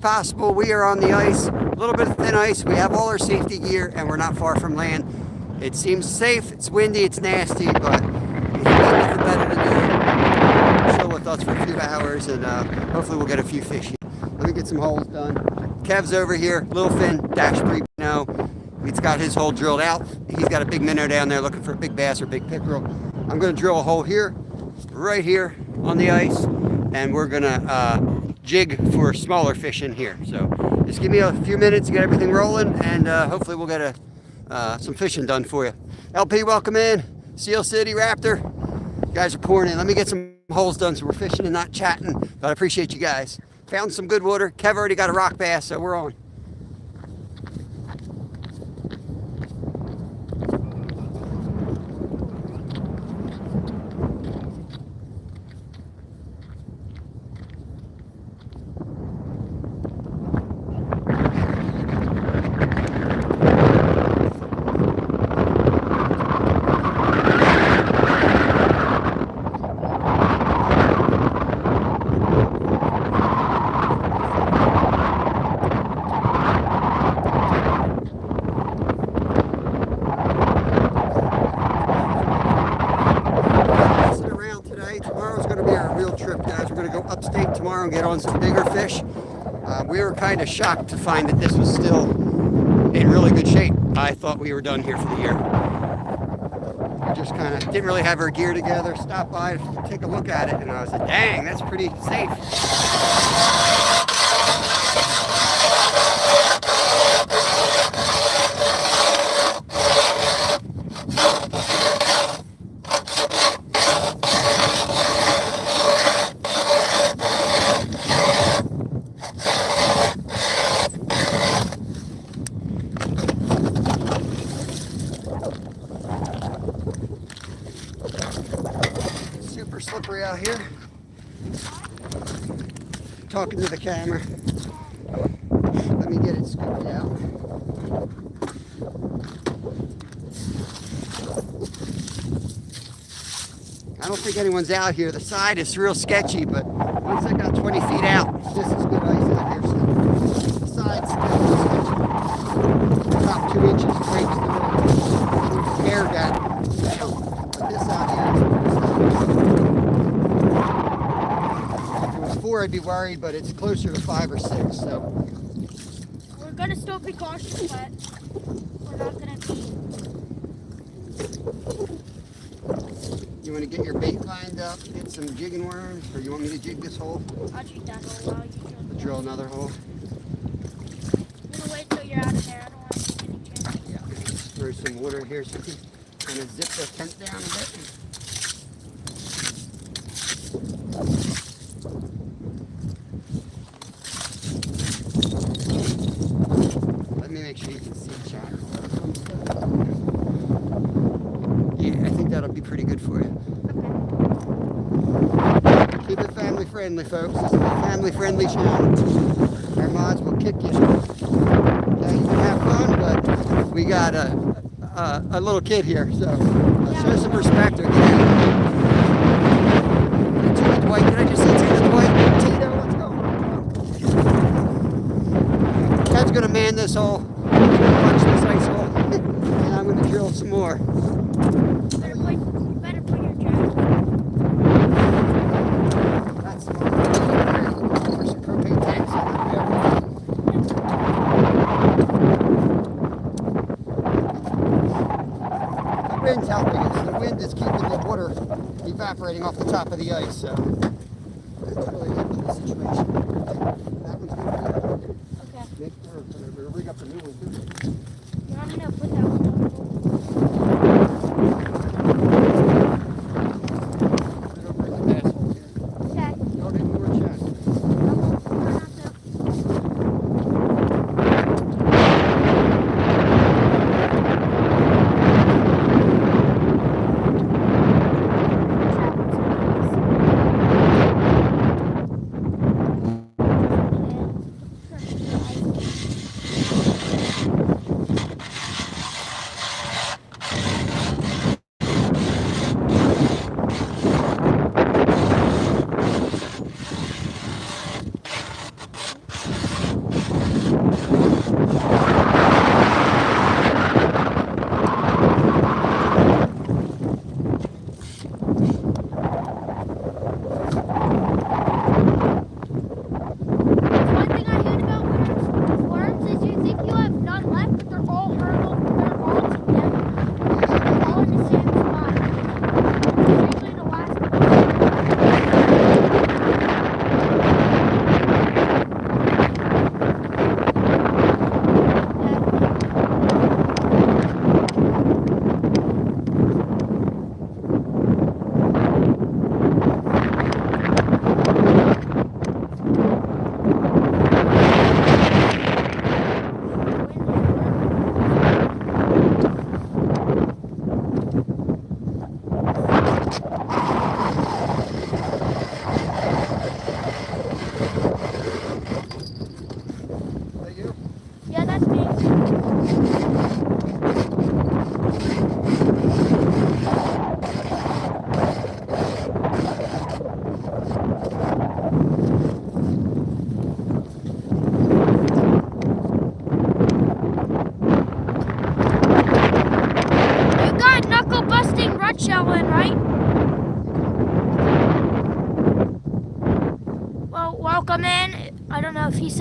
possible. We are on the ice, a little bit of thin ice. We have all our safety gear and we're not far from land. It seems safe, it's windy, it's nasty, but if you got nothing better to do, chill with us for a few hours and hopefully we'll get a few fish. Let me get some holes done. Kev's over here, Little Fin, Dash 3.0. He's got his hole drilled out. He's got a big minnow down there looking for a big bass or big pickerel. I'm gonna drill a hole here, right here on the ice, and we're gonna jig for smaller fish in here. So just give me a few minutes to get everything rolling, and hopefully we'll get some fishing done for you. LP, welcome in. Seal City Raptor. You guys are pouring in. Let me get some holes done so we're fishing and not chatting, but I appreciate you guys. Found some good water. Kev already got a rock bass, so we're on. Upstate tomorrow and get on some bigger fish. We were kind of shocked to find that this was still in really good shape. I thought we were done here for the year. We just kind of didn't really have our gear together. Stopped by to take a look at it, and I was like, dang, that's pretty safe. Slippery out here. Talking to the camera. Let me get it scooped out. I don't think anyone's out here. The side is real sketchy, but once I got 20 feet out, this is good ice out here. So the side's still sketchy. Top 2 inches breaks the road. Air got down. But this out here is 4, I'd be worried, but it's closer to 5 or 6. So we're gonna still be cautious, but we're not gonna be. You want to get your bait lined up, get some jigging worms, or you want me to jig this hole? I'll jig that hole while you Drill another hole. I'm gonna wait till you're out of there. I don't want to take any chances. Yeah, just throw some water here so you can kind of zip the tent down a bit. Let me make sure you can see the chatter. Yeah, I think that'll be pretty good for you. Okay. Keep it family friendly, folks. This is a family friendly channel. Our mods will kick you. Okay, you can have fun, but we got a little kid here, so show some respect. Okay? Tina Dwight, did I just say Tina Dwight? Tito, let's go. Ted's gonna man this hole, punch this ice hole, and I'm gonna drill some more. You better put your jacket. That's for some propane tanks on there. The wind's helping us. The wind is keeping the water evaporating off the top of the ice, so that's really helping the situation. That one's good too. Okay. Nick, we're rig up a new one too. You want me to put that one on the bowl? Put it over in the asshole here. Okay. Don't ignore Chad.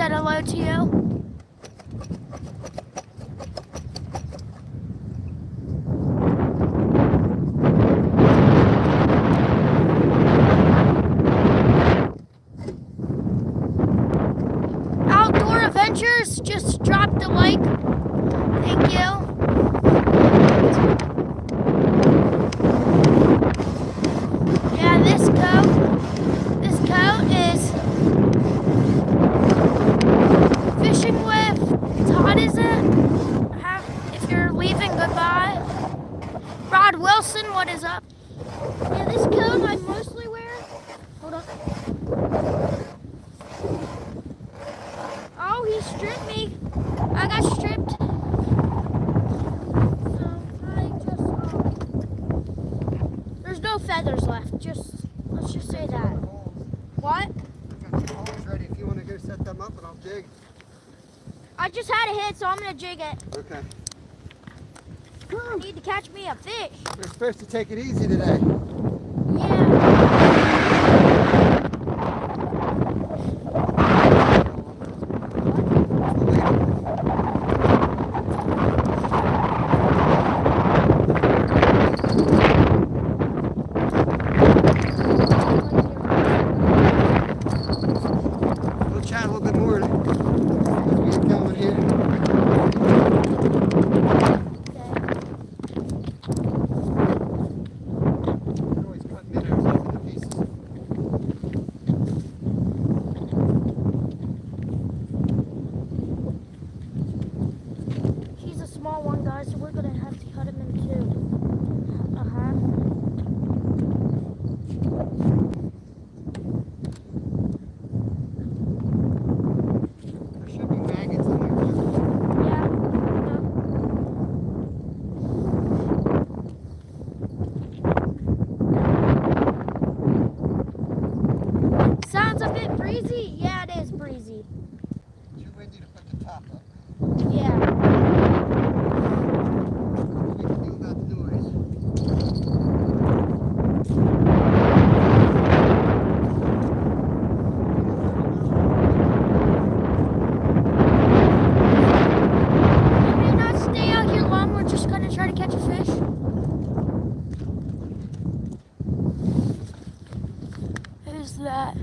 said hello to you. Outdoor Adventures just dropped a like. Thank you. Yeah, this coat is fishing with Todd, is it? If you're leaving, goodbye. Rod Wilson, what is up? Yeah, this coat I mostly wear. Hold on. Oh, he stripped me. I got stripped. So I just there's no feathers left. Let's just say that. What? I've got 2 holes ready if you want to go set them up and I'll jig. I just had a hit, so I'm gonna jig it. Okay. I need to catch me a fish. We're supposed to take it easy today. We'll chat a little bit more as we get going here. We're always cutting minnows up into pieces. He's a small one, guys, so we're gonna have to cut him in two. There should be maggots in there too. Yeah. Sounds a bit breezy. Yeah, it is breezy. Too windy to put the top up. Yeah. What we can do about the noise. We may not stay out here long. We're just gonna try to catch a fish. Who's that?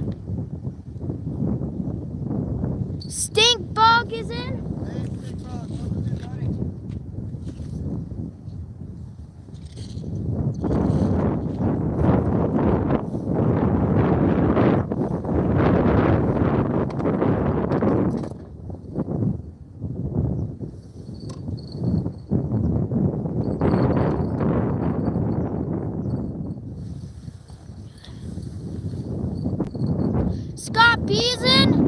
Stink bug is in. Hey, big bug, welcome to buddy. Scott B is in.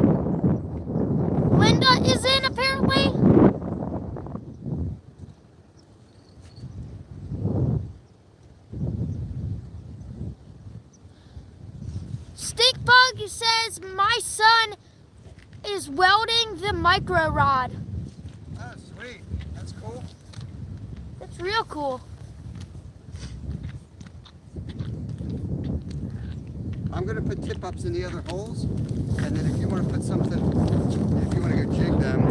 Linda is in, apparently. Stinkbug says my son is welding the micro rod. Oh, sweet. That's cool. That's real cool. I'm going to put tip ups in the other holes, and then if you want to put something, if you want to go jig them,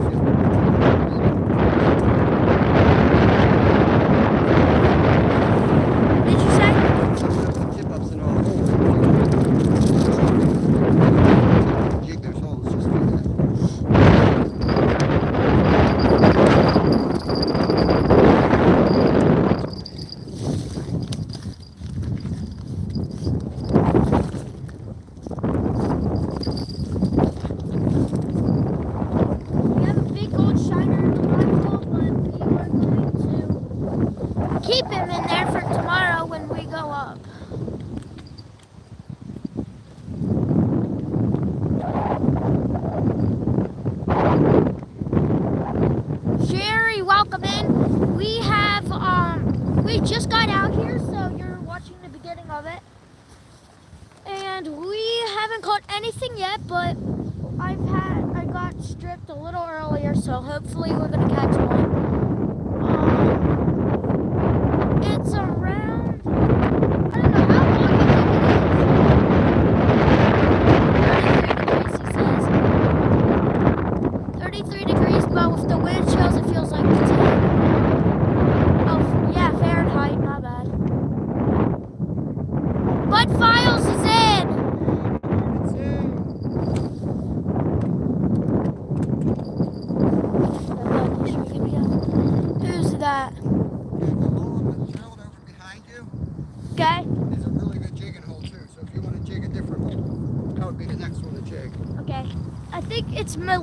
What did you say? I'm going to put tip ups in all the holes. Jig those holes, just do that. We have a big gold shiner in the rifle, but we are going to keep him in there for tomorrow when we go up. Jerry, welcome in. We just got out here, so you're watching the beginning of it. And we haven't caught anything yet, but I got stripped a little earlier, so hopefully we're gonna catch one. It's around, I don't know how long you think it is. 33 degrees, he says.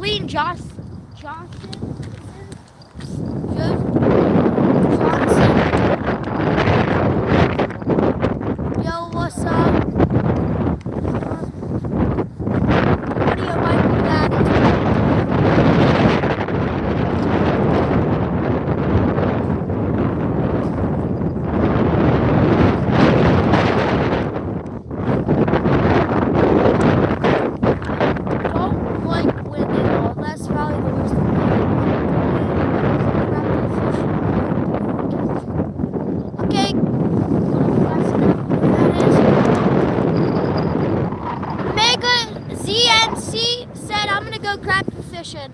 Jolene Johnson. Johnson. Yo, what's up? What do you like with that? Don't like winning all. That's probably the worst thing. Okay. Mega ZNC said I'm gonna go crab fishing.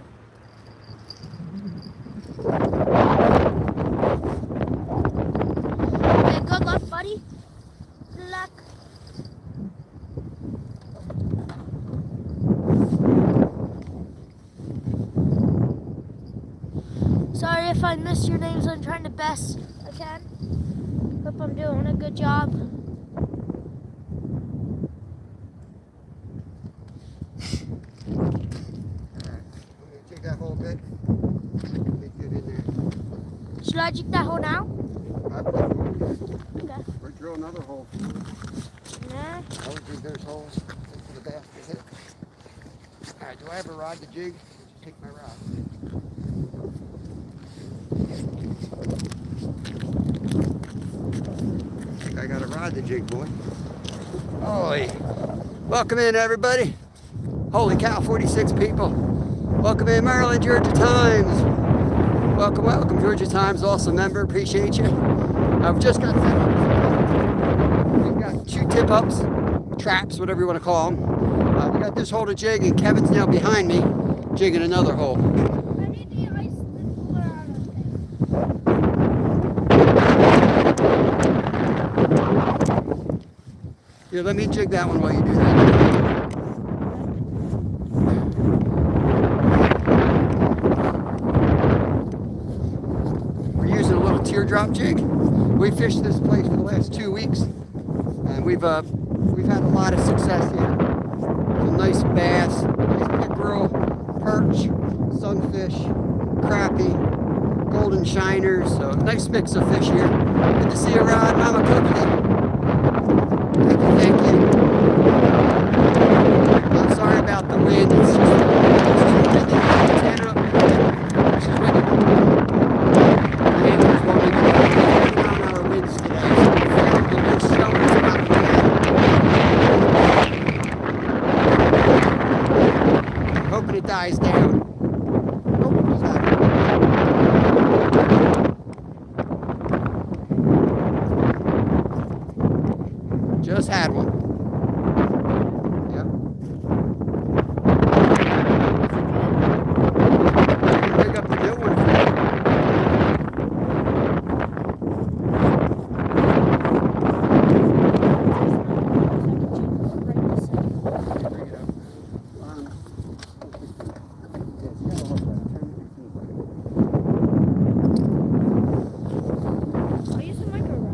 Okay, good luck, buddy. Good luck. Sorry if I missed your names. I'm trying the best I can. Hope I'm doing a good job. Take that whole bit. Get it in there. Should I dig that hole now? Okay. Or drill another hole. Nah. I would dig those holes into the basket. Alright, do I have a rod to jig? Just take my rod. I think I got a rod to jig, boy. Holy. Welcome in, everybody. Holy cow, 46 people. Welcome in, Maryland, Georgia Times. Welcome, welcome, Georgia Times, also member. Appreciate you. I've just got set up. We've got 2 tip-ups, traps, whatever you want to call them. We got this hole to jig, and Kevin's now behind me, jigging another hole. I need the ice cooler out of Here, let me jig that one while you do that. We're using a little teardrop jig. We fished this place for the last 2 weeks, and we've had a lot of success here. Some nice bass, nice pickerel, perch, sunfish, crappie, golden shiners. So nice mix of fish here. Good to see you, Rod. Mama Cookie. Thank you. I'm sorry about the wind. It's too windy. Stand up. It's just windy. The anglers won't even get 50-mile-an-hour winds today. The wind snow is about to I'm hoping it dies down. Oh, sorry. Just had one. Yep. Pick up the new one. Bring it up. I'll use the micro rod.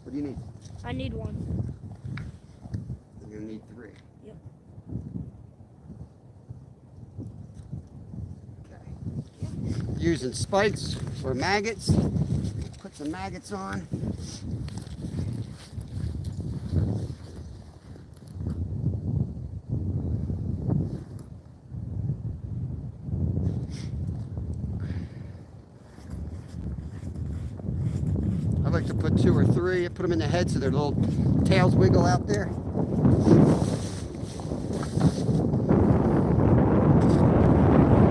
What do you need? I need one. You're gonna need 3. Yep. Okay. Using spikes or maggots. Put some maggots on. I like to put 2 or 3, put them in the head so their little tails wiggle out there.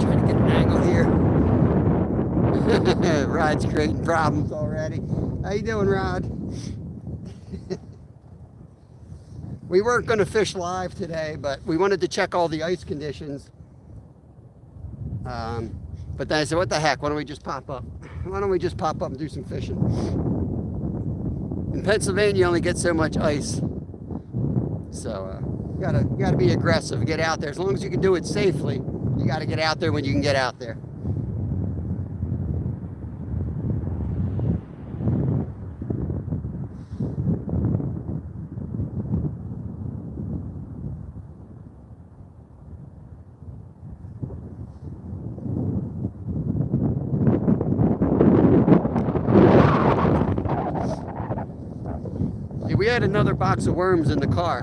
Trying to get an angle here. Rod's creating problems already. How you doing, Rod? We weren't going to fish live today, but we wanted to check all the ice conditions. But then I said, what the heck, why don't we just pop up? Why don't we just pop up and do some fishing? In Pennsylvania, you only get so much ice. So you gotta be aggressive. Get out there. As long as you can do it safely, you gotta get out there when you can get out there. We had another box of worms in the car.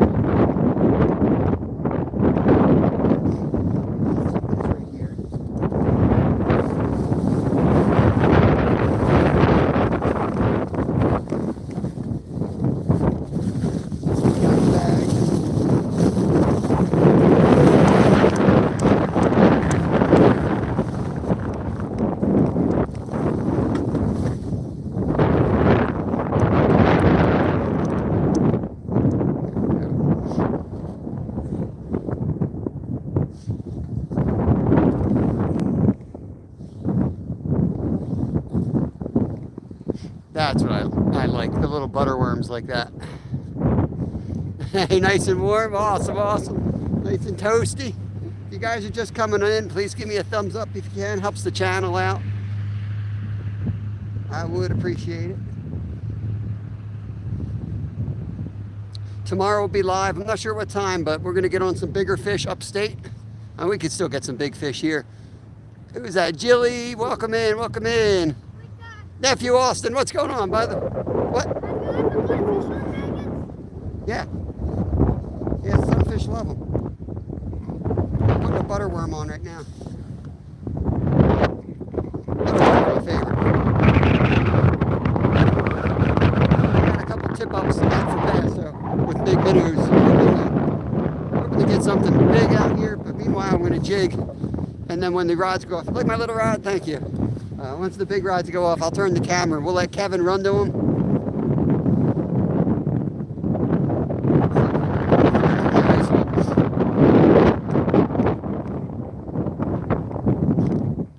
That's what I like, the little butter worms like that. Hey, nice and warm, awesome, awesome. Nice and toasty. If you guys are just coming in, please give me a thumbs up if you can, helps the channel out. I would appreciate it. Tomorrow will be live, I'm not sure what time, but we're gonna get on some bigger fish upstate. And we could still get some big fish here. Who's that? Jilly, welcome in, welcome in. Nephew Austin, what's going on, brother? What? Yeah. Yeah, sunfish love them. I'm putting a butterworm on right now. Butterworm's my favorite. I got a couple tip-ups out for bass, so with big minnows. Hoping to get something big out here, but meanwhile I'm going to jig. And then when the rods go off, look, my little rod, thank you. Once the big rods go off, I'll turn the camera. We'll let Kevin run to them.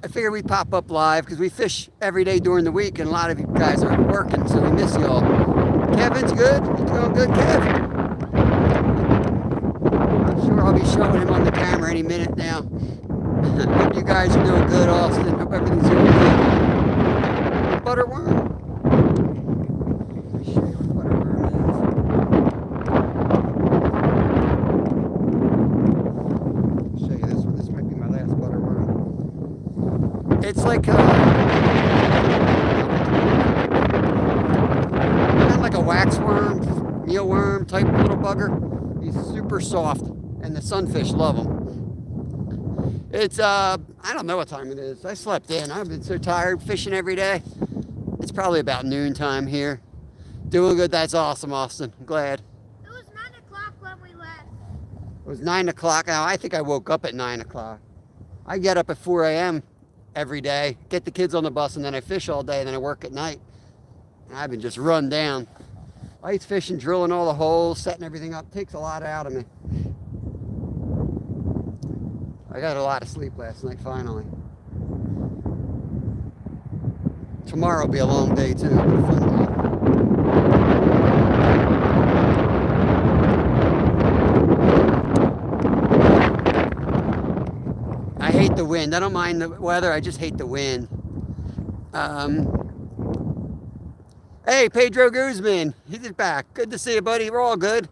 I figure we pop up live because we fish every day during the week, and a lot of you guys are working, so we miss y'all. Kevin's good? You doing good, Kev? I'm sure I'll be showing him on the camera any minute now. Hope you guys are doing good, Austin. Hope everything's going good. Butterworm. Let me show you what butterworm is. I'll show you this one. This might be my last butterworm. It's like kind of like a waxworm, mealworm type little bugger. He's super soft, and the sunfish love him. It's, I don't know what time it is. I slept in. I've been so tired fishing every day. It's probably about noon time here. Doing good. That's awesome, Austin. I'm glad. It was 9 o'clock when we left. It was 9 o'clock. Now, I think I woke up at 9 o'clock. I get up at 4 a.m. every day, get the kids on the bus, and then I fish all day, and then I work at night. And I've been just run down. Ice fishing, drilling all the holes, setting everything up. Takes a lot out of me. I got a lot of sleep last night, finally. Tomorrow will be a long day, too. It'll be a fun day. I hate the wind. I don't mind the weather. I just hate the wind. Hey, Pedro Guzman. He's back. Good to see you, buddy. We're all good.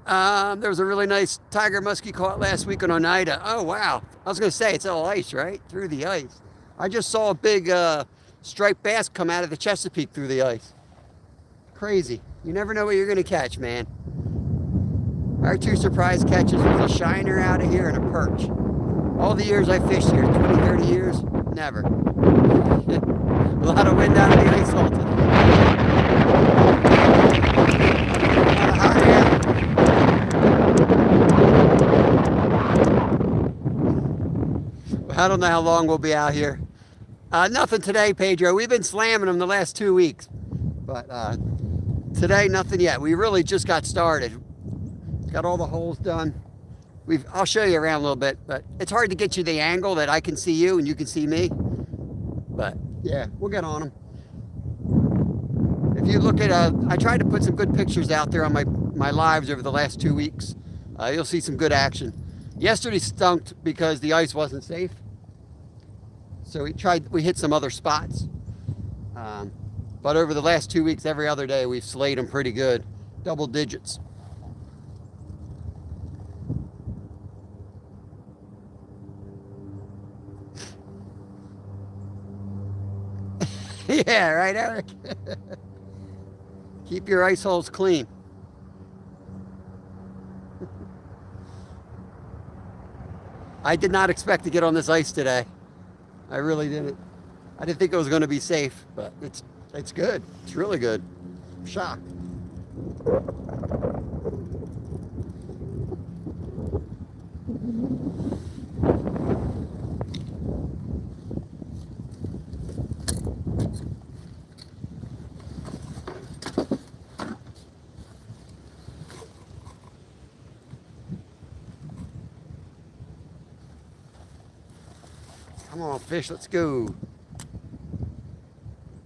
There was a really nice tiger muskie caught last week on Oneida. Oh, wow. I was going to say, it's all ice, right? Through the ice. I just saw a big striped bass come out of the Chesapeake through the ice. Crazy. You never know what you're going to catch, man. Our two surprise catches was a shiner out of here and a perch. All the years I fished here, 20, 30 years, never. A lot of wind out of the ice hole today. I don't know how long we'll be out here. Nothing today, Pedro. We've been slamming them the last 2 weeks. But today, nothing yet. We really just got started. Got all the holes done. I'll show you around a little bit, but it's hard to get you the angle that I can see you and you can see me. But yeah, we'll get on them. If you look at, I tried to put some good pictures out there on my lives over the last 2 weeks. You'll see some good action. Yesterday stunked because the ice wasn't safe. So we hit some other spots. But over the last 2 weeks, every other day, we've slayed them pretty good. Double digits. Yeah, right, Eric? Keep your ice holes clean. I did not expect to get on this ice today. I really didn't. I didn't think it was going to be safe, but it's good. It's really good. I'm shocked. Come on, fish, let's go.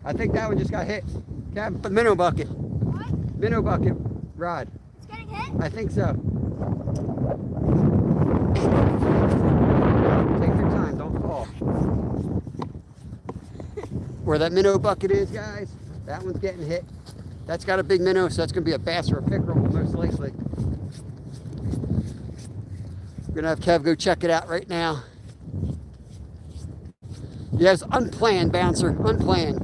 I think that one just got hit. Kevin, put minnow bucket. What? Minnow bucket rod. It's getting hit? I think so. Take your time, don't fall. Where that minnow bucket is, guys, that one's getting hit. That's got a big minnow, so that's going to be a bass or a pickerel, most likely. We're going to have Kev go check it out right now. Yes, unplanned, bouncer, unplanned.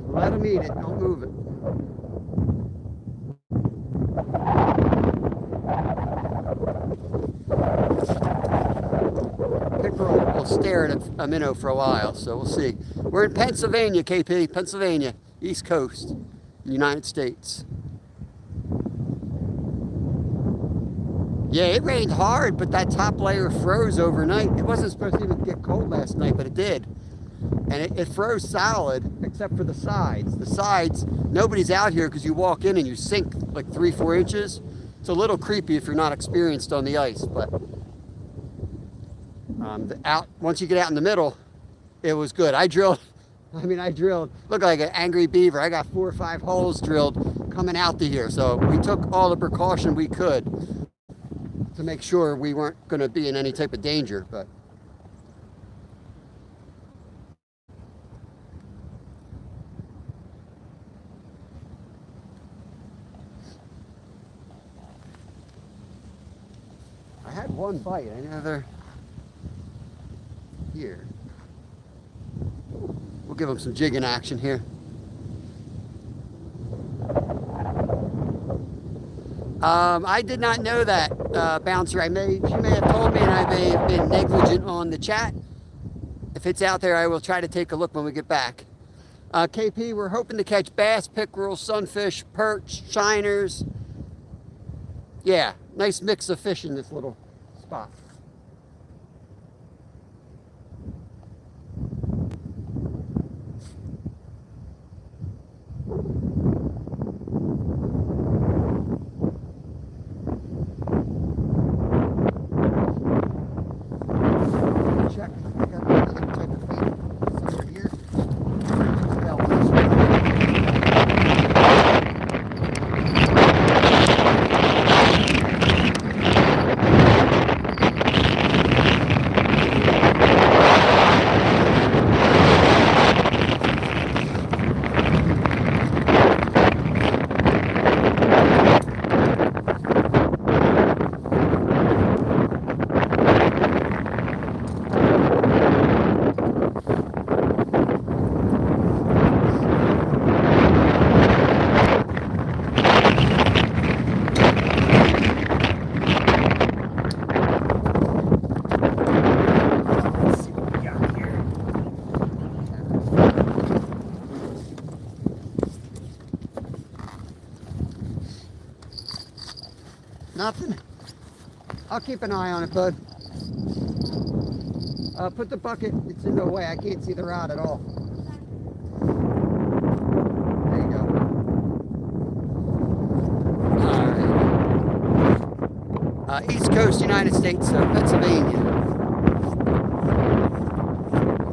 Let him eat it, don't move it. Pickerel will stare at a minnow for a while, so we'll see. We're in Pennsylvania, KP, Pennsylvania, East Coast, United States. Yeah, it rained hard, but that top layer froze overnight. It wasn't supposed to even get cold last night, but it did. And it froze solid, except for the sides. The sides, nobody's out here because you walk in and you sink like 3-4 inches. It's a little creepy if you're not experienced on the ice, but once you get out in the middle, it was good. I drilled, looked like an angry beaver. I got 4 or 5 holes drilled coming out to here. So we took all the precaution we could to make sure we weren't going to be in any type of danger, but I had one bite. I know they're here. We'll give them some jigging action here. I did not know that, bouncer. She may have told me, and I may have been negligent on the chat. If it's out there, I will try to take a look when we get back. KP, we're hoping to catch bass, pickerel, sunfish, perch, shiners. Yeah, nice mix of fish in this little spot. Check. I got another type of bait somewhere here. Nothing? I'll keep an eye on it, bud. Put the bucket, it's in the way. I can't see the rod at all. There you go. All right. East Coast, United States, Pennsylvania.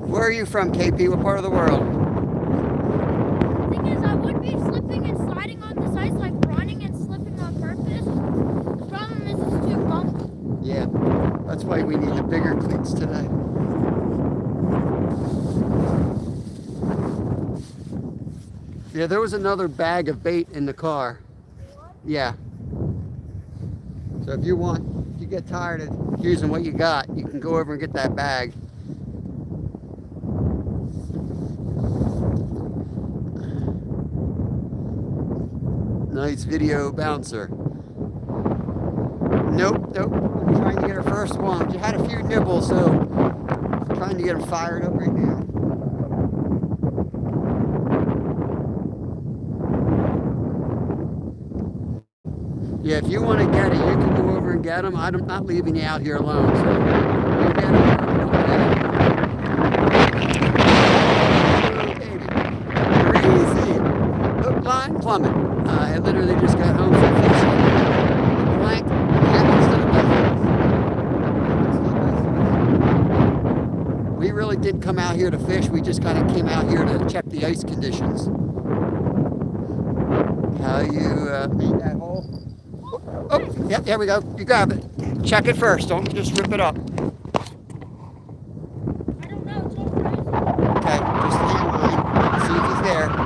Where are you from, KP? What part of the world? nuts today. Yeah, there was another bag of bait in the car. Yeah. So if you get tired of using what you got, you can go over and get that bag. Nice video bouncer. Nope. I'm trying to get her first one. She had a few nibbles, so I'm trying to get them fired up right now. Yeah, if you want to get it, you can go over and get them. I'm not leaving you out here alone, so you get them. Crazy. Hook, line, plummet. I literally just got home from fishing. Blank happens to the best. We really didn't come out here to fish. We just kind of came out here to check the ice conditions. How you made that hole? Oh, yep, there we go. You grab it. Check it first. Don't just rip it up. I don't know. It's all crazy. Okay, just hang line. See if he's there. You're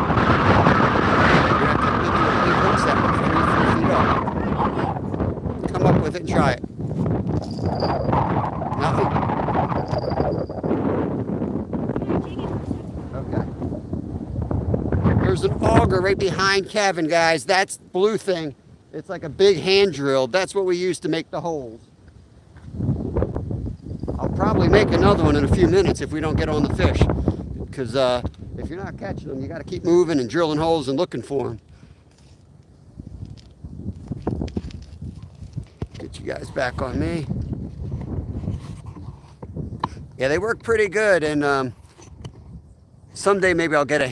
going to have to do a big hook set 3 feet up. Come up with it and try it. Nothing? Okay. There's an auger right behind Kevin, guys. That's blue thing. It's like a big hand drill. That's what we use to make the holes. I'll probably make another one in a few minutes if we don't get on the fish. Because if you're not catching them, you got to keep moving and drilling holes and looking for them. Get you guys back on me. Yeah, they work pretty good. And someday maybe I'll get a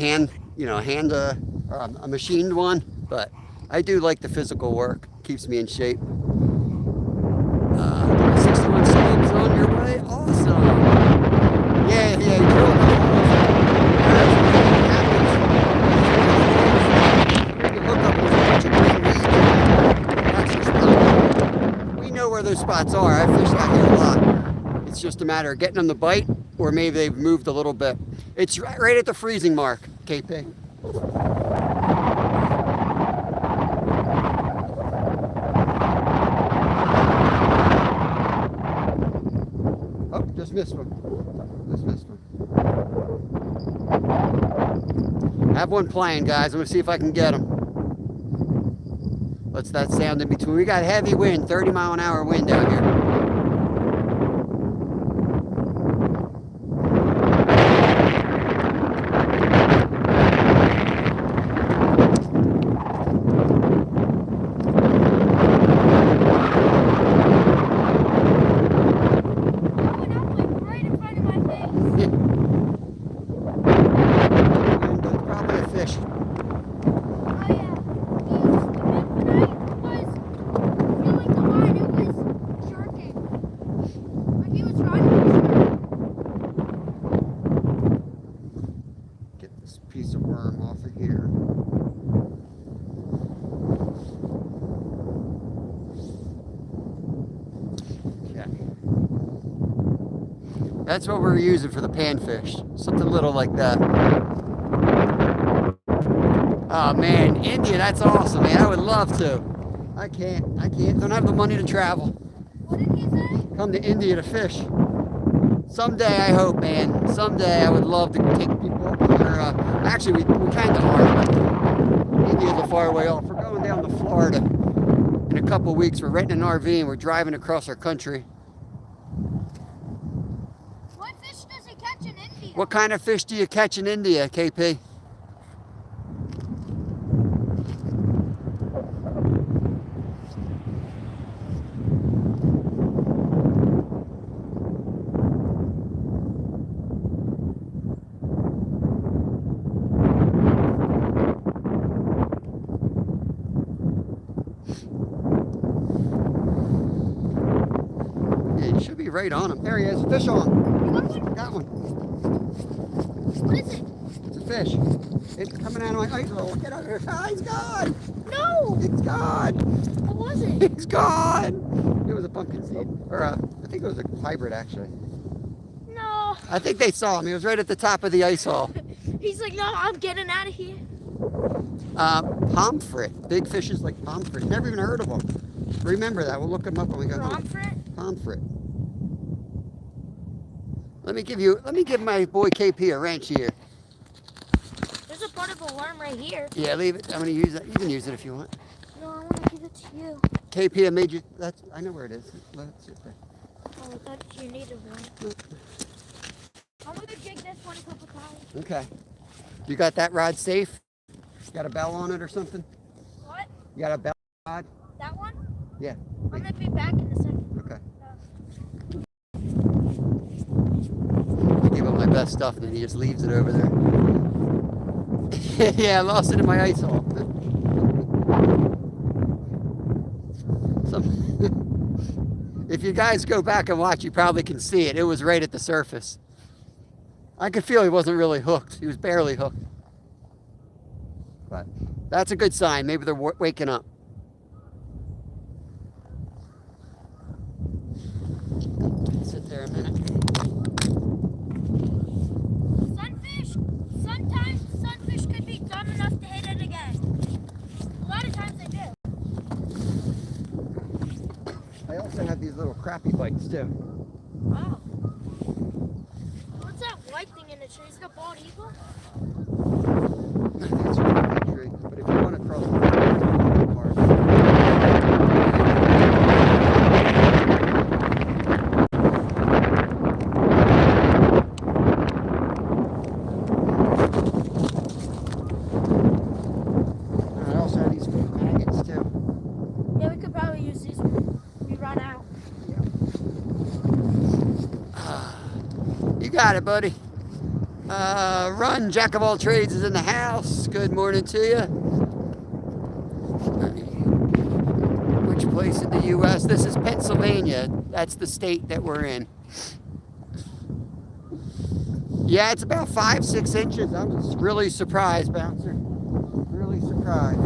machined one. But I do like the physical work. Keeps me in shape. 61 subs on your way. Awesome. Yeah, you drill the hook up with a bunch of green weed. That's your spot. We know where those spots are. I fished out here a lot. It's just a matter of getting them to bite, or maybe they've moved a little bit. It's right at the freezing mark, KP. Just missed one. I have one playing, guys. I'm going to see if I can get him. What's that sound in between? We got heavy wind, 30-mile-an-hour wind out here. Piece of worm off of here. Okay. That's what we're using for the panfish. Something little like that. Oh man, India, that's awesome, man. I would love to. I can't. Don't have the money to travel. What did he say? Come to India to fish. Someday, I hope, man. Someday, I would love to take people up here. Actually, we kind of are, but India's a far way off. We're going down to Florida in a couple of weeks. We're renting an RV and we're driving across our country. What fish does he catch in India? What kind of fish do you catch in India, KP? Should be right on him. There he is. Fish on. Got one. What is it? It's a fish. It's coming out of my ice roll. Get out of here. Ah, he's gone. No. It's gone. What was it? It's gone. It was a pumpkin seed. Or I think it was a hybrid, actually. I think they saw him. He was right at the top of the ice hall. He's like, no, I'm getting out of here. Pomfret. Big fishes like pomfret. Never even heard of them. Remember that. We'll look them up when we go home. Pomfret. Let me give my boy KP a wrench here. There's a part of a worm right here. Yeah, leave it. I'm gonna use it. You can use it if you want. No, I want to give it to you. KP, I made you. I know where it is. Let's see. Oh, I thought you needed one. I'm gonna jig this one a couple times. Okay. You got that rod safe? Got a bell on it or something? What? You got a bell rod? That one? Yeah. I'm gonna be back in a second. Okay. I give him my best stuff and then he just leaves it over there. Yeah, I lost it in my ice hole. If you guys go back and watch, you probably can see it. It was right at the surface. I could feel he wasn't really hooked. He was barely hooked. But that's a good sign. Maybe they're waking up. Sit there a minute. Sunfish. Sometimes sunfish could be dumb enough to hit it again. A lot of times they do. I also have these little crappie bites too. Wow. What's that white thing in the tree? It's got bald eagle? That's really a big tree. But if you want to cross the park. I also have these fake maggots too. Yeah, we could probably use these when we run out. You got it, buddy. Run, Jack of all trades is in the house. Good morning to you. Which place in the U.S.? This is Pennsylvania. That's the state that we're in. Yeah, it's about 5-6 inches. I was really surprised, Bouncer. Really surprised.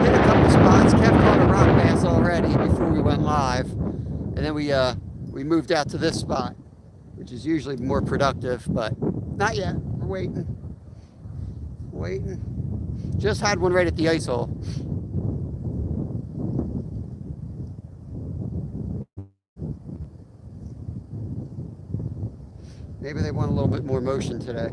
Hit a couple spots. Kev caught a rock bass already before we went live. And then we moved out to this spot, which is usually more productive, but not yet. We're waiting. Waiting. Just had one right at the ice hole. Maybe they want a little bit more motion today.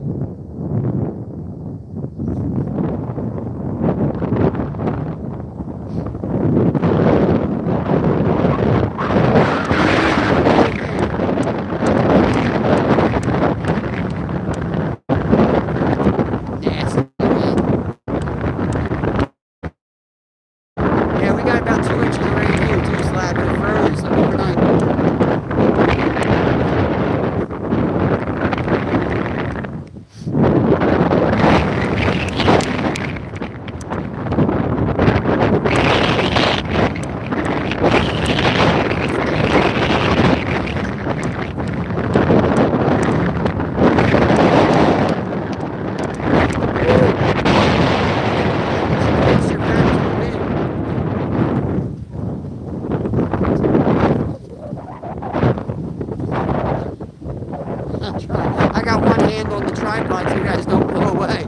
I got one hand on the tripod so you guys don't blow away.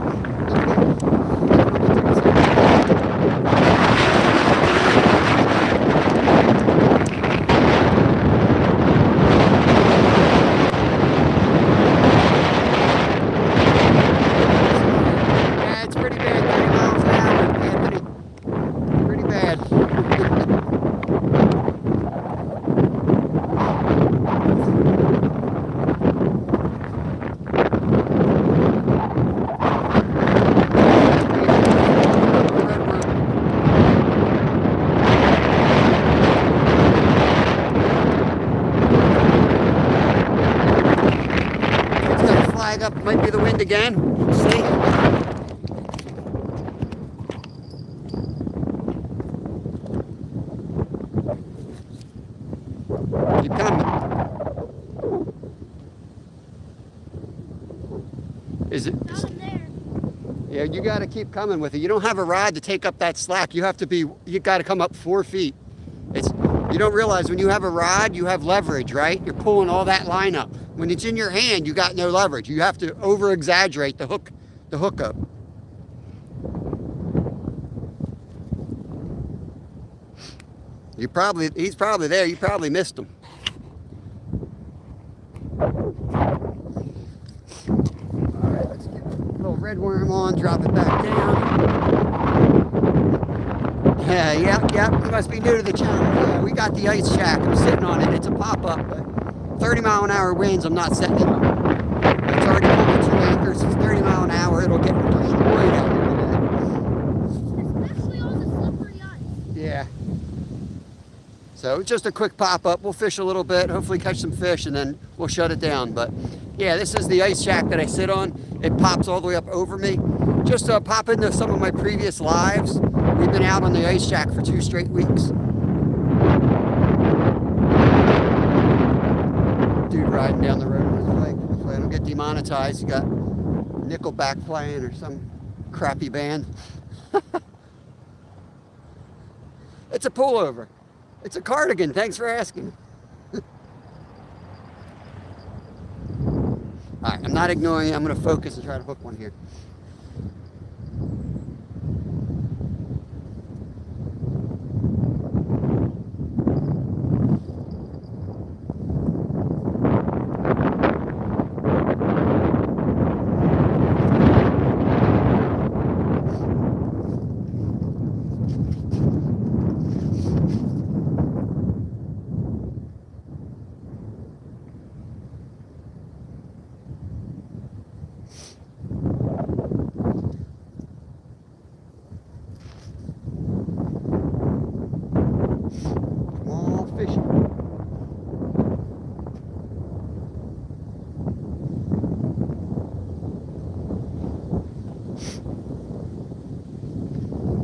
Yeah, it's pretty bad. 30 miles an hour, Anthony. Pretty bad. Up might be the wind again. See? Keep coming. Is it? Down there. Yeah, you got to keep coming with it. You don't have a rod to take up that slack. You got to come up 4 feet. It's You don't realize when you have a rod, you have leverage, right? You're pulling all that line up. When it's in your hand, you got no leverage. You have to over exaggerate the hook up. He's probably there. You probably missed him. All right, let's get a little red worm on, drop it back down. Yeah, you must be new to the channel. Yeah, we got the ice shack. I'm sitting on it. It's a pop-up, but 30-mile-an-hour winds, I'm not setting it up. It's already pulled the 2 anchors. It's 30 mile an hour. It'll get destroyed out here today. Especially on the slippery ice. Yeah. So just a quick pop-up. We'll fish a little bit, hopefully catch some fish, and then we'll shut it down. But yeah, this is the ice shack that I sit on. It pops all the way up over me. Just pop into some of my previous lives. We've been out on the ice shack for 2 straight weeks. Dude riding down the road on his bike. Hopefully I don't get demonetized. You got Nickelback playing or some crappy band. It's a pullover. It's a cardigan. Thanks for asking. All right, I'm not ignoring you. I'm going to focus and try to hook one here.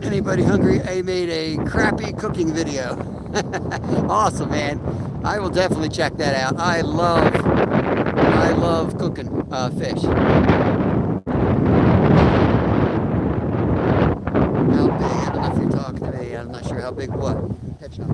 Anybody hungry? I made a crappy cooking video. Awesome, man. I will definitely check that out. I love cooking fish. How big? I don't know if you're talking to me. I'm not sure how big what. Catch up.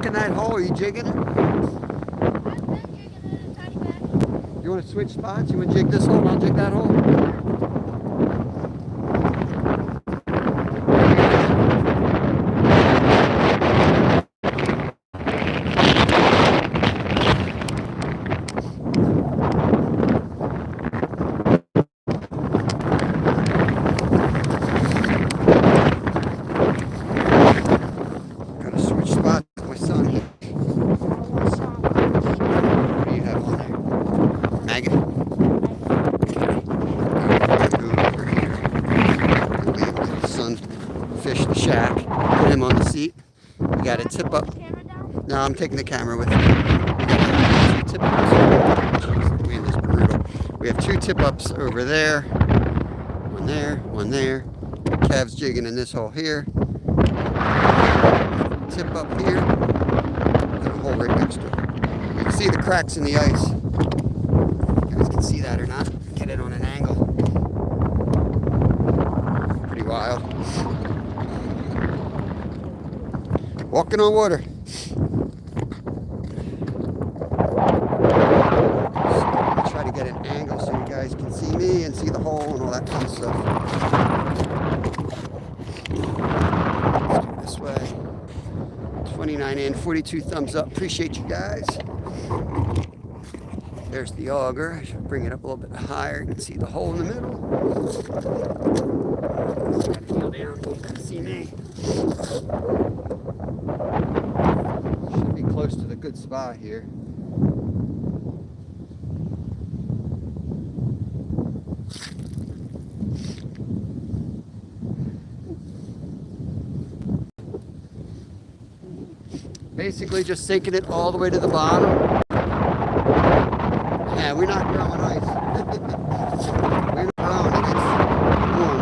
In that hole, are you jigging it? I've been jigging it a tiny bit. You want to switch spots? You want to jig this hole and I'll jig that hole? Fish the shack, put him on the seat. We got a tip up. No, I'm taking the camera with me. We got 2 tip ups. Jeez, wind is brutal. We have 2 tip ups over there. One there, one there. Kev's jigging in this hole here. Tip up here. And a hole right next to it. You can see the cracks in the ice. You guys can see that or not? Get it on an angle. Pretty wild. Walking on water. So try to get an angle so you guys can see me and see the hole and all that fun stuff. Let's do it this way. 29 in, 42 thumbs up. Appreciate you guys. There's the auger. I should bring it up a little bit higher. You can see the hole in the middle. Feel down so you can see me. Should be close to the good spot here. Basically just sinking it all the way to the bottom. Yeah, we're not growing ice. We're not growing it. It's warm.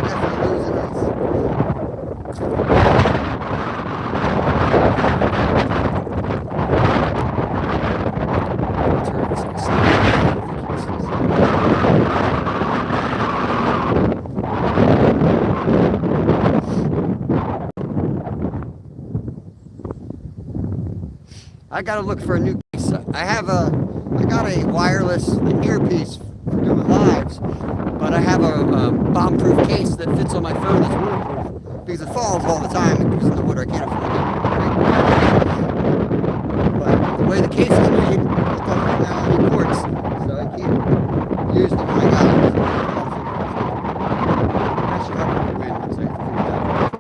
Definitely losing ice. I gotta look for a new case. I got a wireless earpiece for doing lives, but I have a bomb-proof case that fits on my phone that's waterproof because it falls all the time. It goes in the water. I can't afford it. But the way the case is made, it doesn't allow any ports, so I can't use the one I got. I should have the wind once I figure that out.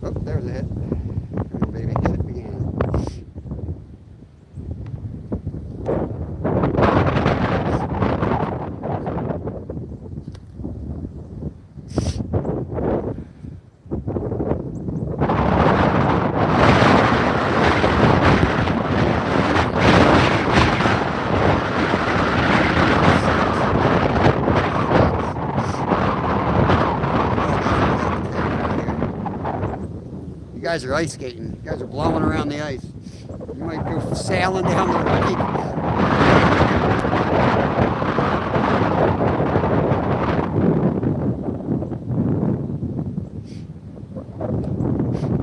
Oh, there's a hit. Come on, baby, hit it again. You guys are ice skating. You guys are blowing around the ice. You might go sailing down the lake.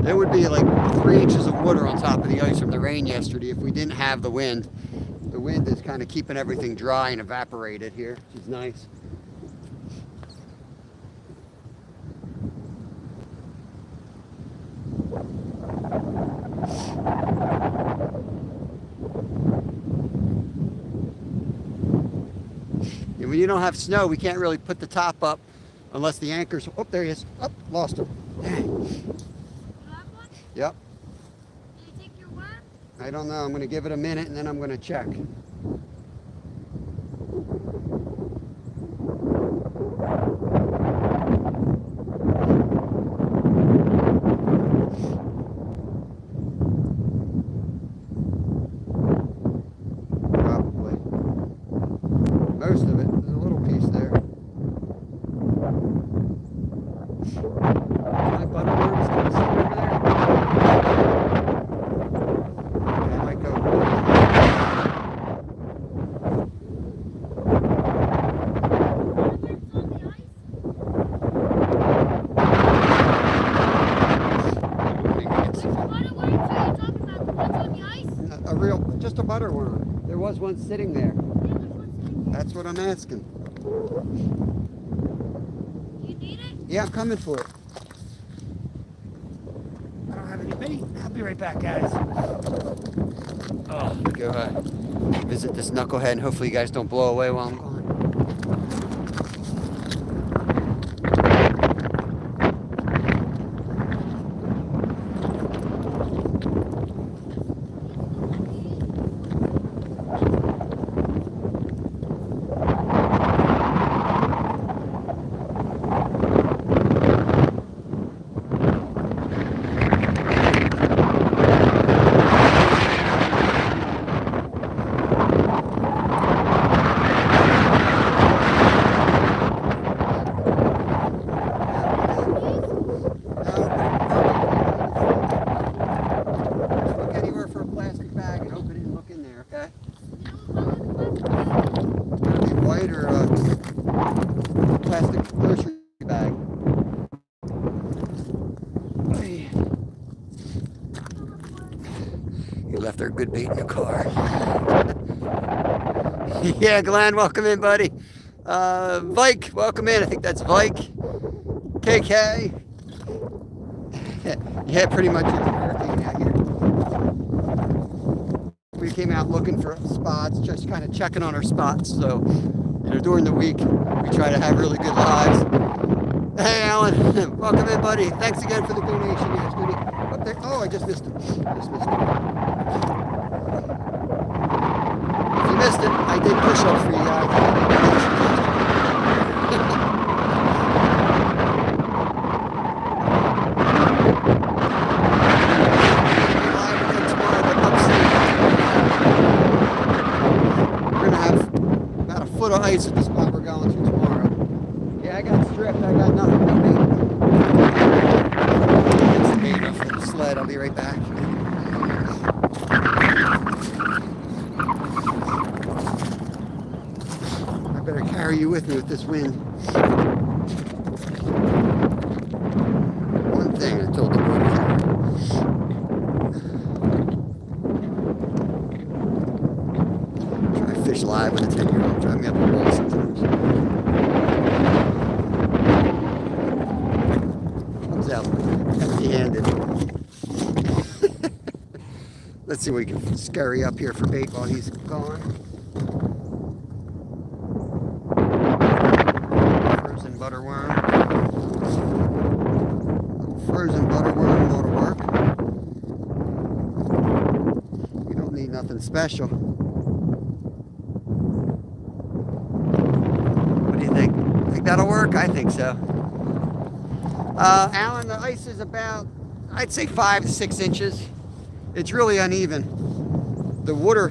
There would be like 3 inches of water on top of the ice from the rain yesterday if we didn't have the wind. The wind is kind of keeping everything dry and evaporated here, which is nice. And when you don't have snow, we can't really put the top up unless the anchors. Oh, there he is. Oh, lost him. Dang. You have one? Yep. Did you take your word? I don't know. I'm going to give it a minute and then I'm going to check. Probably. Most of it. There's a little piece there. My butterworms can you see it over there? Okay, I might go. Butterworms on the ice? Which butterworms are you talking about? The ones on the ice? Just a butterworm. There was one sitting there. Yeah, there's one sitting there. That's what I'm asking. You need it? Yeah, I'm coming for it. I don't have any bait. I'll be right back, guys. Oh, go visit this knucklehead and hopefully you guys don't blow away while I'm gone. Look anywhere for a plastic bag and hope it didn't look in there, okay? It's gonna be white or a plastic grocery bag. You left our good bait in your car. Yeah, Glenn, welcome in, buddy. Vike, welcome in. I think that's Vike. KK. Yeah, pretty much it's a hurricane out here. We came out looking for spots, just kind of checking on our spots. So, during the week, we try to have really good lives. Hey, Alan, welcome in, buddy. Thanks again for the donation yesterday. Up there. Oh, I just missed it. Just missed it. If you missed it, I did push-ups for you guys. Foot of ice at the spot we're going to tomorrow. Yeah, I got stripped. I got nothing. No bait. be right back. I better carry you with me with this wind. One thing I told the boys. Try to fish live with a 10-year-old. Drive me up the wall sometimes. Comes out empty-handed. Let's see if we can scurry up here for bait while he's gone. Frozen butterworm. Little frozen butterworm ought to work. We don't need nothing special. What do you think? Think that'll work? I think so. Alan, the ice is about, I'd say 5 to 6 inches. It's really uneven. The water,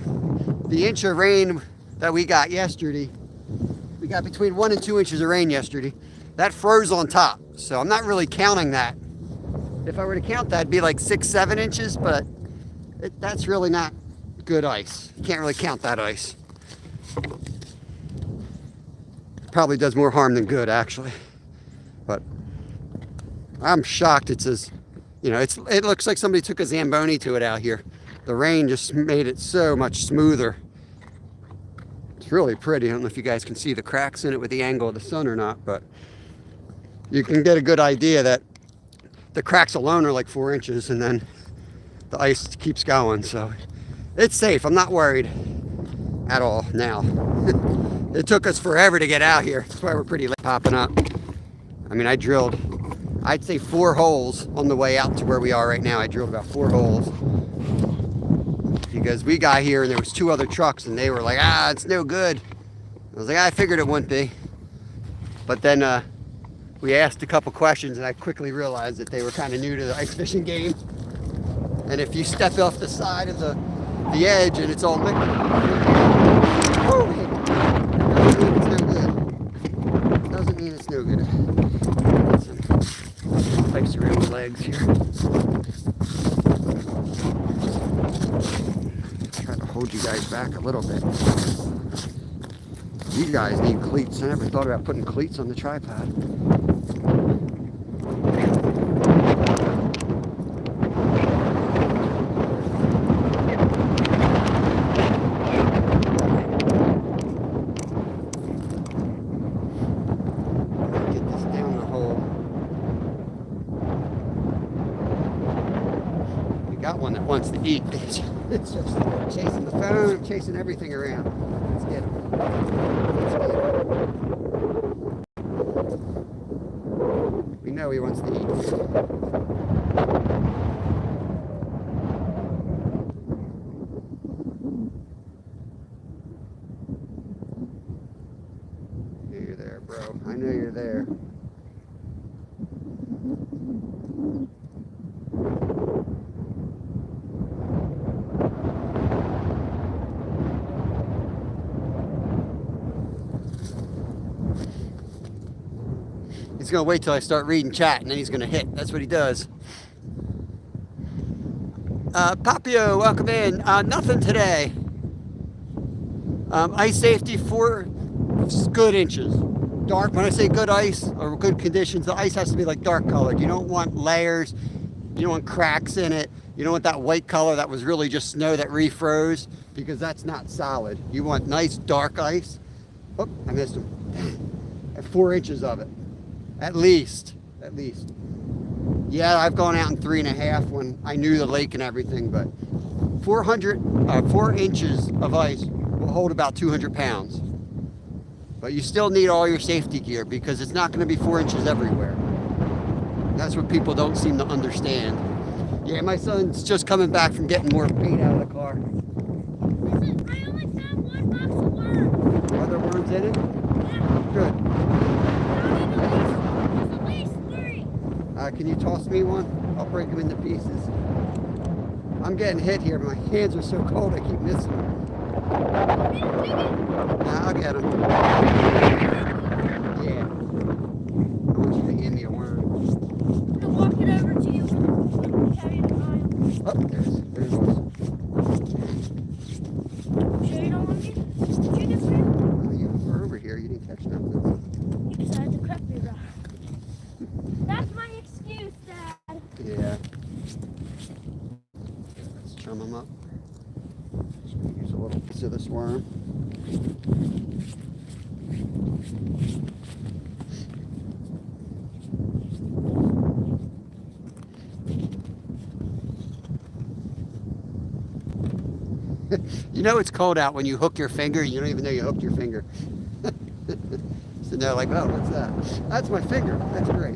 the inch of rain that we got yesterday, we got between 1 and 2 inches of rain yesterday. That froze on top, so I'm not really counting that. If I were to count that, it'd be like 6, 7 inches, but that's really not good ice. You can't really count that ice. Probably does more harm than good, actually. But I'm shocked it's as, you know, it looks like somebody took a Zamboni to it out here. The rain just made it so much smoother. It's really pretty. I don't know if you guys can see the cracks in it with the angle of the sun or not, but you can get a good idea that the cracks alone are like 4 inches, and then the ice keeps going. So it's safe. I'm not worried at all now. It took us forever to get out here. That's why we're pretty late popping up. I mean, I drilled, I'd say 4 holes on the way out to where we are right now. I drilled about 4 holes because we got here and there was 2 other trucks and they were like, it's no good. I was like, I figured it wouldn't be. But then we asked a couple questions and I quickly realized that they were kind of new to the ice fishing game. And if you step off the side of the edge and it's all liquid, doesn't mean it's no good. Some pipes around the legs here. Try to hold you guys back a little bit. You guys need cleats. I never thought about putting cleats on the tripod. One that wants to eat. It's just chasing the phone, chasing everything around. Let's get him. We know he wants to eat. You're there, bro. I know you're there. He's gonna wait till I start reading chat and then he's gonna hit. That's what he does. Papio, welcome in. Nothing today. Ice safety 4 good inches. Dark, when I say good ice or good conditions, the ice has to be like dark colored. You don't want layers, you don't want cracks in it. You don't want that white color that was really just snow that refroze, because that's not solid. You want nice dark ice. Oh, I missed him. At 4 inches of it. At least. Yeah, I've gone out in 3.5 when I knew the lake and everything, but 4 inches of ice will hold about 200 pounds. But you still need all your safety gear because it's not going to be 4 inches everywhere. That's what people don't seem to understand. Yeah, my son's just coming back from getting more bait out of the car. Listen, I only found 1 box of worms. Are there worms in it? Yeah. Good. There's at least 3. Can you toss me one? I'll break them into pieces. I'm getting hit here, but my hands are so cold I keep missing them. Nah, I'll get them. Yeah. I want you to hand me a worm. I'm gonna walk it over to you. Carry it around. Oh, there it was. Sure you don't want me? Did you get it? Oh, you were over here. You didn't catch nothing. You decided to crap me, bro. That's my excuse, Dad. Yeah. Let's chum them up. Just gonna use a little piece of this worm. You know it's cold out when you hook your finger. You don't even know you hooked your finger. So they're like, oh, what's that? That's my finger. That's great.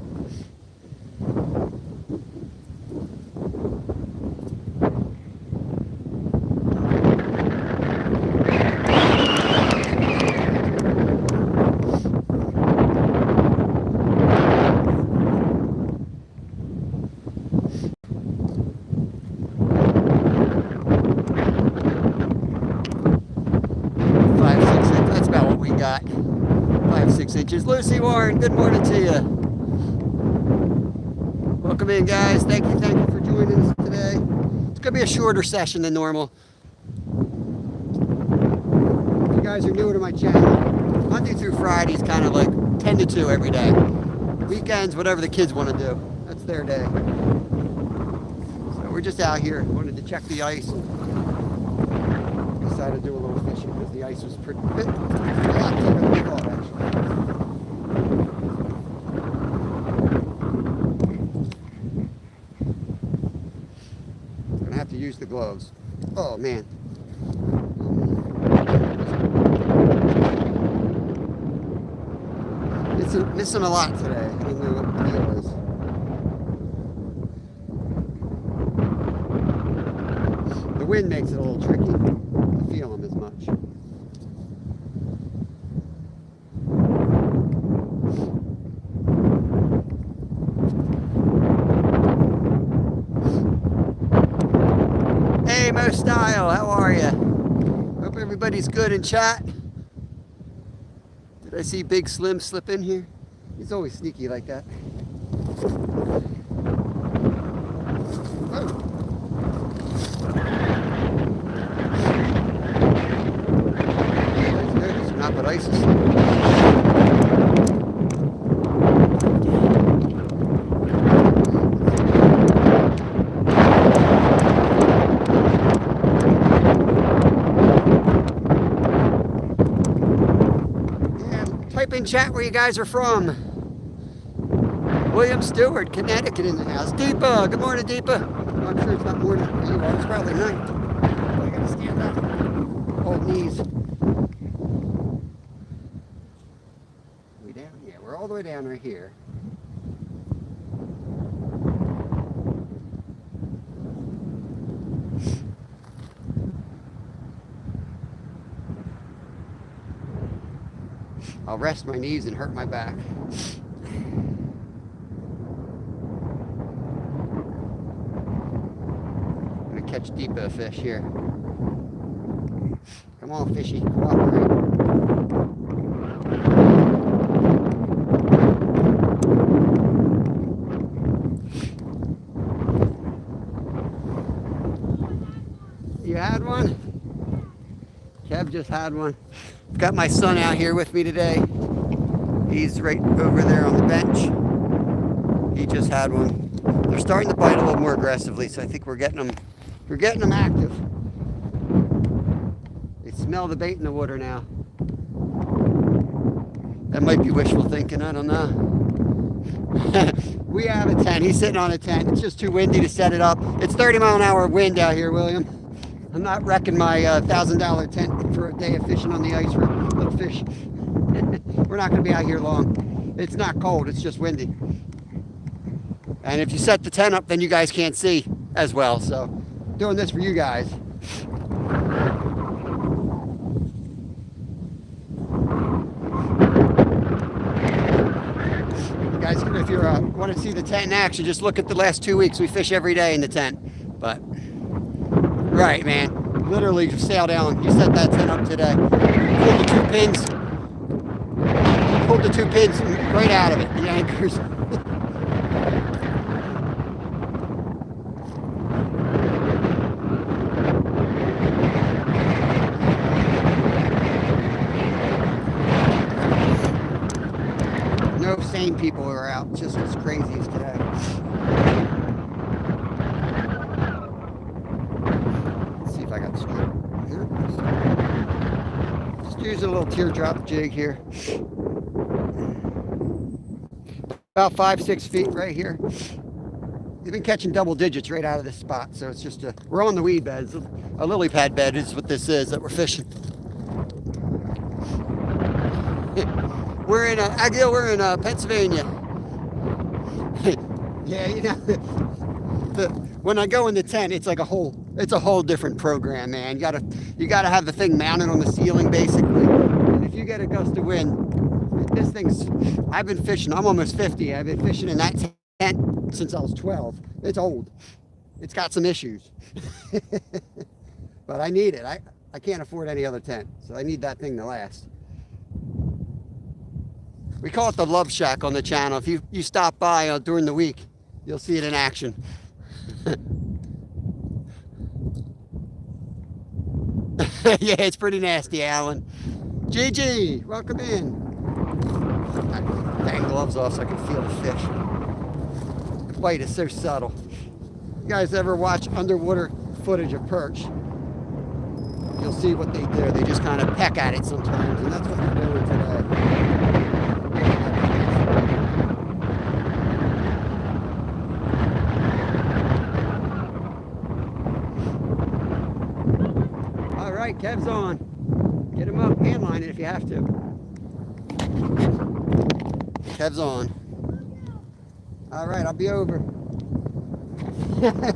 That's about what we got. 5-6 inches. Lucy Warren, good morning to you. Welcome in, guys. Thank you for joining us today. It's gonna be a shorter session than normal. If you guys are new to my channel, Monday through Friday is kind of like 10 to 2 every day. Weekends, whatever the kids want to do, that's their day. So we're just out here. Wanted to check the ice. Decided to do a little fishing because the ice was a lot thicker than we thought, actually. I'm gonna have to use the gloves. Oh man. Missing a lot today. I don't know what the deal is. The wind makes it a little tricky to feel them as much. Hey Mo Style, how are you? Hope everybody's good in chat. Did I see Big Slim slip in here? He's always sneaky like that. Oh. Not but ice is type in chat where you guys are from. William Stewart, Connecticut in the house. Deepa, good morning Deepa. Oh, I'm sure it's not morning where you are, it's probably night. Oh, I gotta stand up. Old knees. Down? Yeah, we're all the way down right here. I'll rest my knees and hurt my back. I'm gonna catch Deepa fish here. Come on, fishy, cooperate. You had one? Kev just had one. I've got my son out here with me today. He's right over there on the bench. He just had one. They're starting to bite a little more aggressively, so I think we're getting them active. They smell the bait in the water now. That might be wishful thinking, I don't know. We have a tent. He's sitting on a tent. It's just too windy to set it up. It's 30-mile-an-hour wind out here, William. I'm not wrecking my $1,000 tent for a day of fishing on the ice for little fish. We're not going to be out here long. It's not cold, it's just windy. And if you set the tent up, then you guys can't see as well. So, doing this for you guys. You guys, if you want to see the tent in action, just look at the last 2 weeks. We fish every day in the tent. But right, man. Literally just sail down. You set that tent up today. Pulled the 2 pins. Pulled the 2 pins right out of it. The anchors. sane people who are out just as crazy as today. Let's see if I got straight here. Just using a little teardrop jig here. About 5-6 feet right here. We've been catching double digits right out of this spot, so it's just we're on the weed beds. A lily pad bed is what this is that we're fishing. We're in Pennsylvania. Yeah, you know, when I go in the tent, it's like it's a whole different program, man. You gotta have the thing mounted on the ceiling, basically. And if you get a gust of wind, I've been fishing. I'm almost 50. I've been fishing in that tent since I was 12. It's old. It's got some issues. But I need it. I can't afford any other tent, so I need that thing to last. We call it the Love Shack on the channel. If you stop by during the week, you'll see it in action. Yeah, it's pretty nasty, Alan. Gigi, welcome in. Hang gloves off so I can feel the fish. The bite is so subtle. You guys ever watch underwater footage of perch? You'll see what they do. They just kind of peck at it sometimes, and that's what they're doing today. All right, Kev's on. Get him up, hand line it if you have to. Kev's on. All right, I'll be over.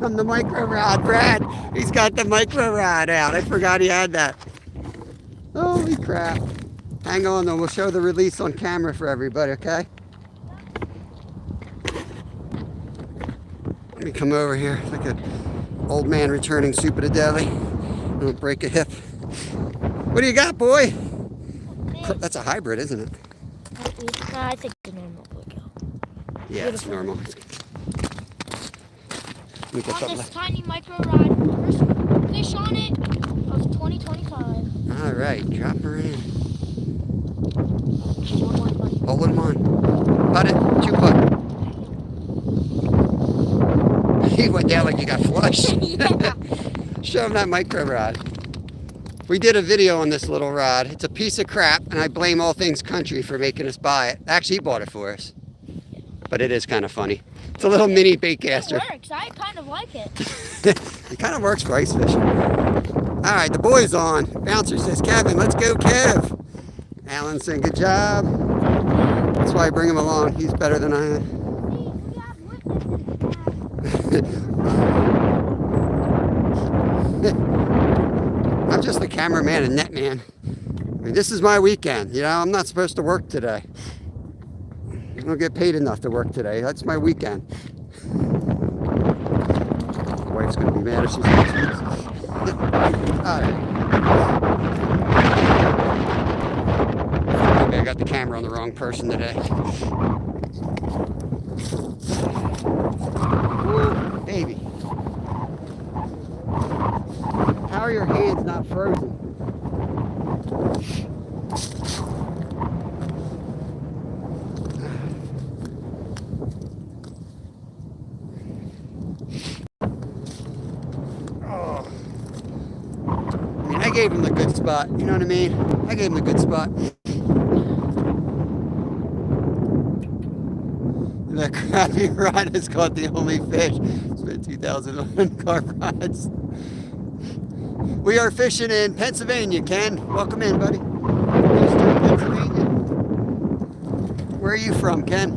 On the micro rod, Brad. He's got the micro rod out. I forgot he had that. Holy crap. Hang on though, we'll show the release on camera for everybody, okay? Let me come over here like an old man returning soup at a deli. Don't break a hip. What do you got, boy? That's a hybrid, isn't it? I think it's normal. Yeah, it's normal. On this tiny micro rod, first fish on it of 2025. All right, drop her in. One. Hold him on. Put it. Chew putt. He went down like you got flushed. Yeah. Show him that micro rod. We did a video on this little rod. It's a piece of crap, and I blame all things country for making us buy it. Actually, he bought it for us. But it is kind of funny. It's a little mini bait caster. It works. I kind of like it. It kind of works for ice fishing. All right, the boy's on. Bouncer says, Kevin, let's go, Kev. Alan's saying, good job. That's why I bring him along. He's better than I am. I'm just the cameraman and net man. I mean, this is my weekend. You know, I'm not supposed to work today. I don't get paid enough to work today. That's my weekend. My wife's going to be mad if she sees this. All right. Maybe I got the camera on the wrong person today. Woo, baby. How are your hands not frozen? I gave him the good spot, you know what I mean? I gave him the good spot. The crappy rod has caught the only fish. It's been 2001 carp rods. We are fishing in Pennsylvania, Ken. Welcome in, buddy. Eastern Pennsylvania. Where are you from, Ken?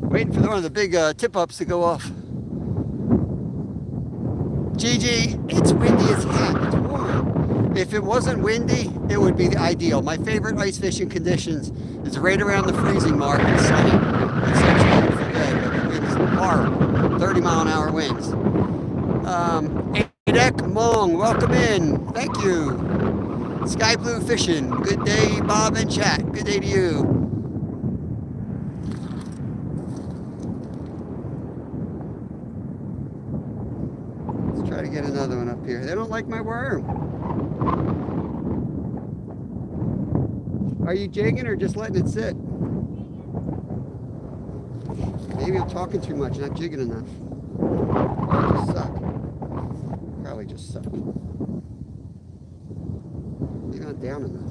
Waiting for one of the big tip-ups to go off. Gigi, it's windy, it's hot, it's warm. If it wasn't windy, it would be the ideal. My favorite ice fishing conditions is right around the freezing mark and sunny. It's such a beautiful day, but the wind's horrible. 30-mile-an-hour winds. Edek Mong, welcome in. Thank you. Sky Blue Fishing. Good day, Bob and chat. Good day to you. Try to get another one up here. They don't like my worm. Are you jigging or just letting it sit? Maybe I'm talking too much, not jigging enough. I just suck. Probably just suck. Maybe not down enough.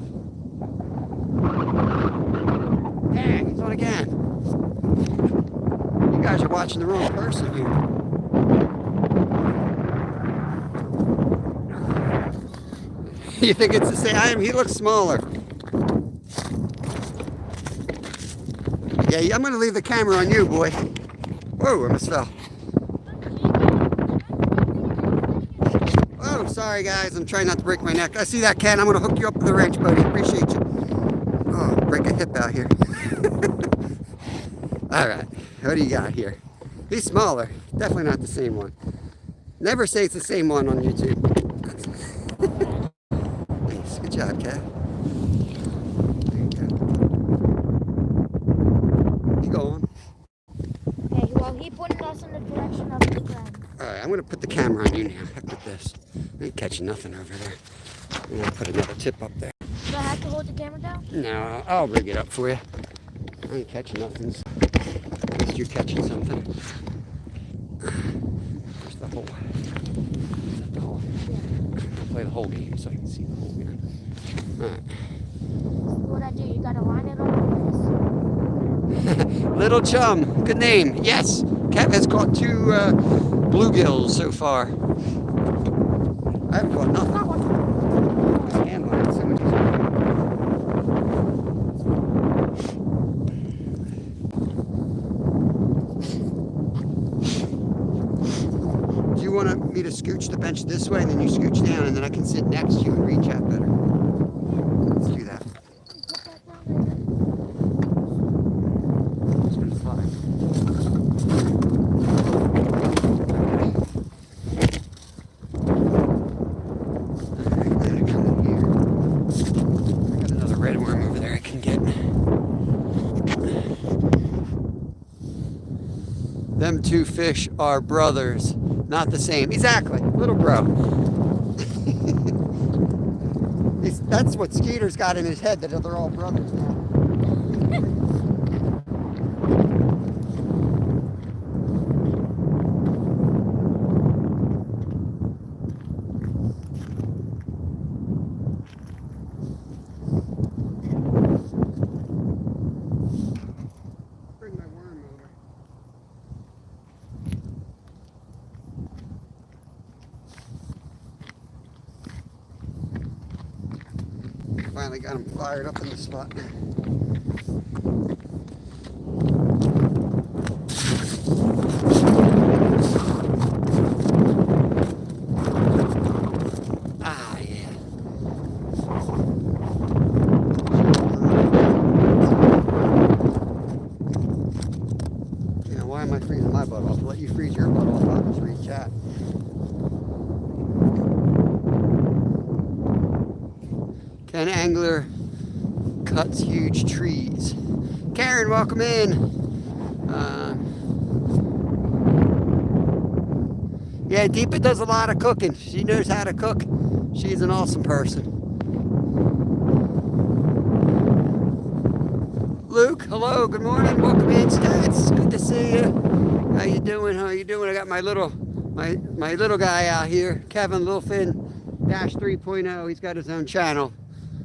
Dang, he's on again. You guys are watching the wrong person here. You think it's the same? He looks smaller. Yeah, I'm going to leave the camera on you, boy. Whoa, I almost fell. Oh, sorry, guys. I'm trying not to break my neck. I see that, Ken. I'm going to hook you up with a wrench, buddy. Appreciate you. Oh, break a hip out here. All right. What do you got here? He's smaller. Definitely not the same one. Never say it's the same one on YouTube. Thanks. Good job, Ken. Going. Okay, well, he pointed us in the direction of the friend. Alright, I'm going to put the camera on you now. Heck with this. I ain't catching nothing over there. I'm going to put another tip up there. Do I have to hold the camera down? No, I'll rig it up for you. I ain't catching nothing. At least you're catching something. There's the hole. Is that the hole? Yeah. I'll play the whole game so I can see the hole here. Alright. What I do, you got to line it up like this. Little Chum, good name. Yes, Kev has caught 2 bluegills so far. I haven't caught nothing. Do you want me to scooch the bench this way and then you scooch down and then I can sit next to you and reach out better? Let's do that. Them 2 fish are brothers, not the same. Exactly, little bro. That's what Skeeter's got in his head, that they're all brothers now. Finally got him fired up in the spot. Ah, yeah. You know, why am I freezing my butt off? To let you freeze your butt off, I'll just reach out. Ken Angler cuts huge trees. Karen, welcome in. Yeah, Deepa does a lot of cooking. She knows how to cook. She's an awesome person. Luke, hello, good morning. Welcome in, Stats. Good to see you. How you doing? How you doing? I got my little guy out here, Kevin Littlefield Dash 3.0. He's got his own channel.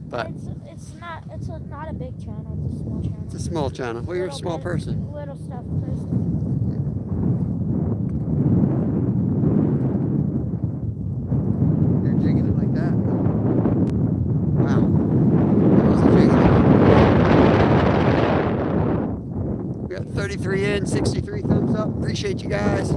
But it's not a big channel, it's a small channel. It's a small channel. Well, you're a small person. Little stuff person. You're jigging it like that? Wow. I wasn't jigging it. We got 33 in, 63 thumbs up. Appreciate you guys.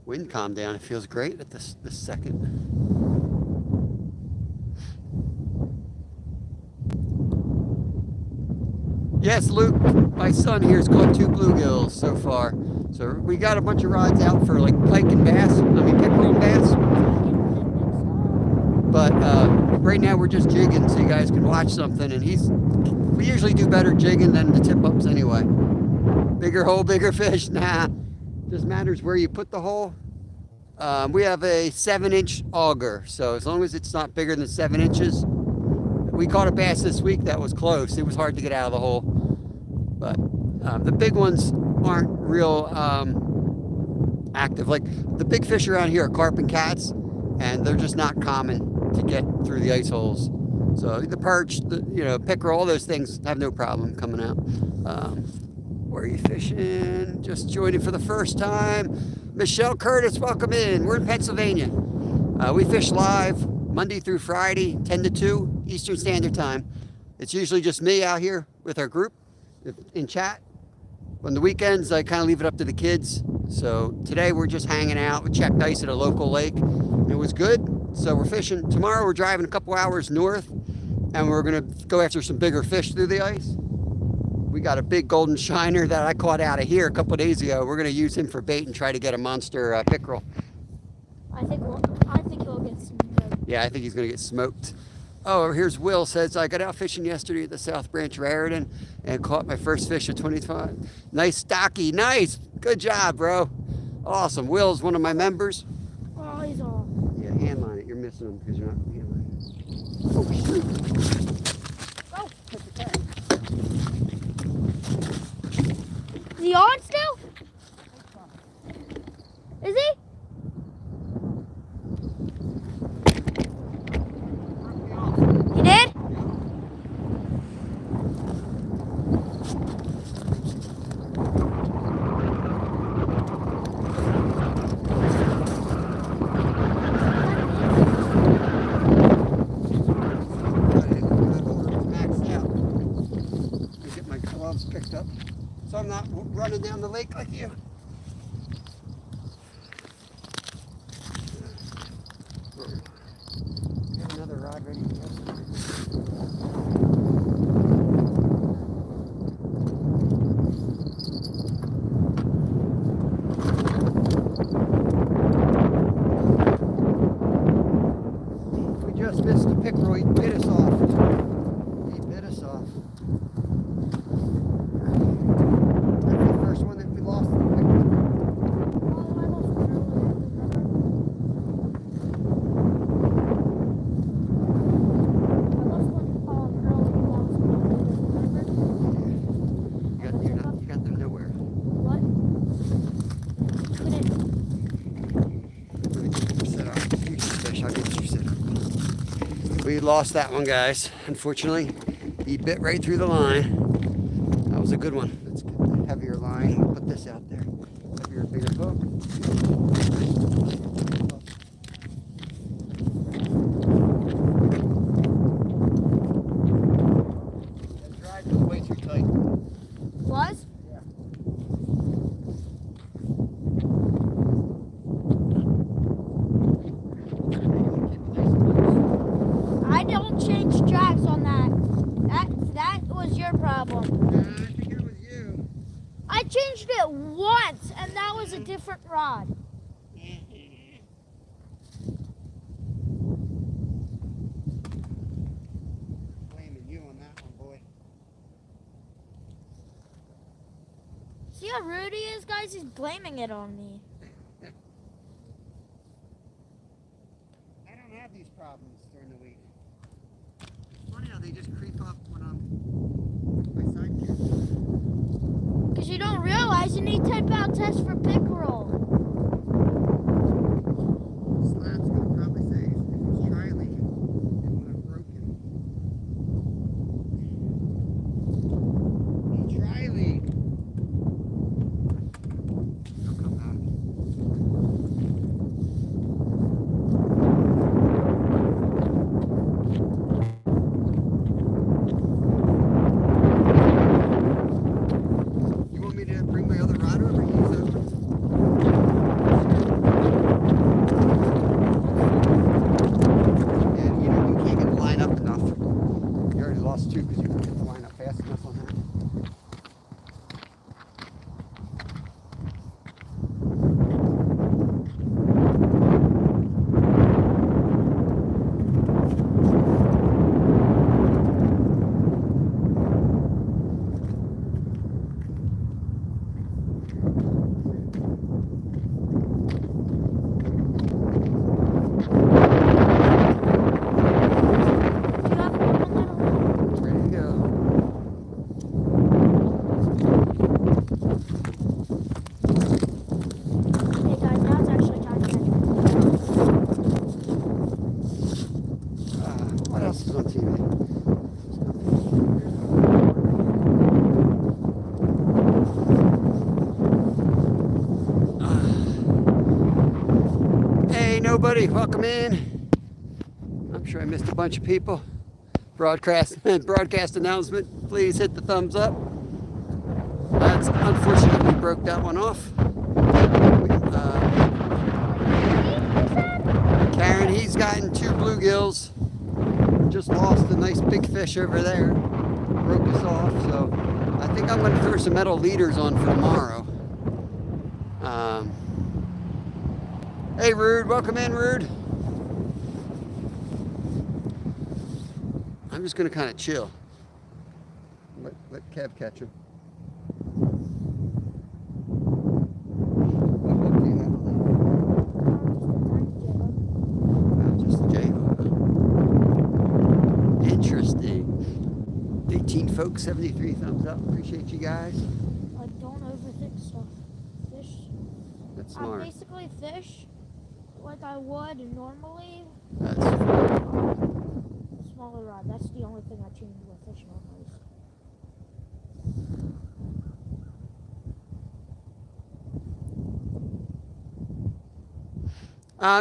Wind calmed down. It feels great at this second. Yes, Luke, my son here has caught 2 bluegills so far. So we got a bunch of rods out for like pike and bass. Pickerel and bass. But right now we're just jigging so you guys can watch something. And we usually do better jigging than the tip ups anyway. Bigger hole, bigger fish. Nah, just matters where you put the hole. We have a 7-inch auger, so as long as it's not bigger than 7 inches. We caught a bass this week that was close. It was hard to get out of the hole, but the big ones aren't real active. Like the big fish around here are carp and cats, and they're just not common to get through the ice holes. So the perch, pickerel, all those things have no problem coming out. Where are you fishing? Just joining for the first time. Michelle Curtis, welcome in. We're in Pennsylvania. We fish live Monday through Friday, 10 to 2 Eastern Standard Time. It's usually just me out here with our group in chat. On the weekends, I kind of leave it up to the kids. So today we're just hanging out. We checked ice at a local lake. It was good, so we're fishing. Tomorrow we're driving a couple hours north, and we're gonna go after some bigger fish through the ice. We got a big golden shiner that I caught out of here a couple days ago. We're gonna use him for bait and try to get a monster pickerel. I think he'll get smoked. Yeah, I think he's gonna get smoked. Oh, here's Will says, I got out fishing yesterday at the South Branch Raritan and caught my first fish at 25. Nice stocky, nice. Good job, bro. Awesome. Will's one of my members. Oh, he's off. Yeah, handline it. You're missing him because you're not handlining it. Oh, shoot. Oh. Is he on still? Is he? You did? Get my gloves picked up so I'm not running down the lake like you. Get another rod ready to go. We just missed the pickerel. He bit us off. He bit us off. That's the first one that we lost. The pickerel. You got them nowhere. What? Really get you set up. You can fish. I'll get you set up. We lost that one, guys. Unfortunately, he bit right through the line. That was a good one. Let's get the heavier line. We'll put this out there. Heavier, bigger hook. That drag was way too tight. Was? Yeah. I don't change tracks on that. That was your problem. I think it was you. I changed it once, and that was a different rod. Blaming you on that one, boy. See how rude he is, guys? He's blaming it on me. I don't have these problems during the week. It's funny how they just creep up when I'm with my sidekick. Because you don't realize you need 10-pound test for pickerel. Slap's gonna probably say it was tri-lead. It would have broken. Tri-lead. He'll come back. You want me to bring my other rod over? Use that one? And you can't get the line up enough. You already lost two because you couldn't get the line up fast enough on that. see me. Hey, nobody, welcome in. I'm sure I missed a bunch of people. Broadcast announcement. Please hit the thumbs up. That's unfortunately broke that one off. Karen, he's gotten 2 bluegills. Just lost a nice big fish over there. Broke us off, so I think I'm going to throw some metal leaders on for tomorrow. Hey, Rude, welcome in, Rude. I'm just going to kind of chill. Let Kev catch him. What do you have on there? Just a J. Interesting. 18 folks, 73 thumbs up. Appreciate you guys. I don't overthink stuff. Fish. That's smart. I basically fish like I would normally. That's Smaller rod. That's the only thing I change with fish normally.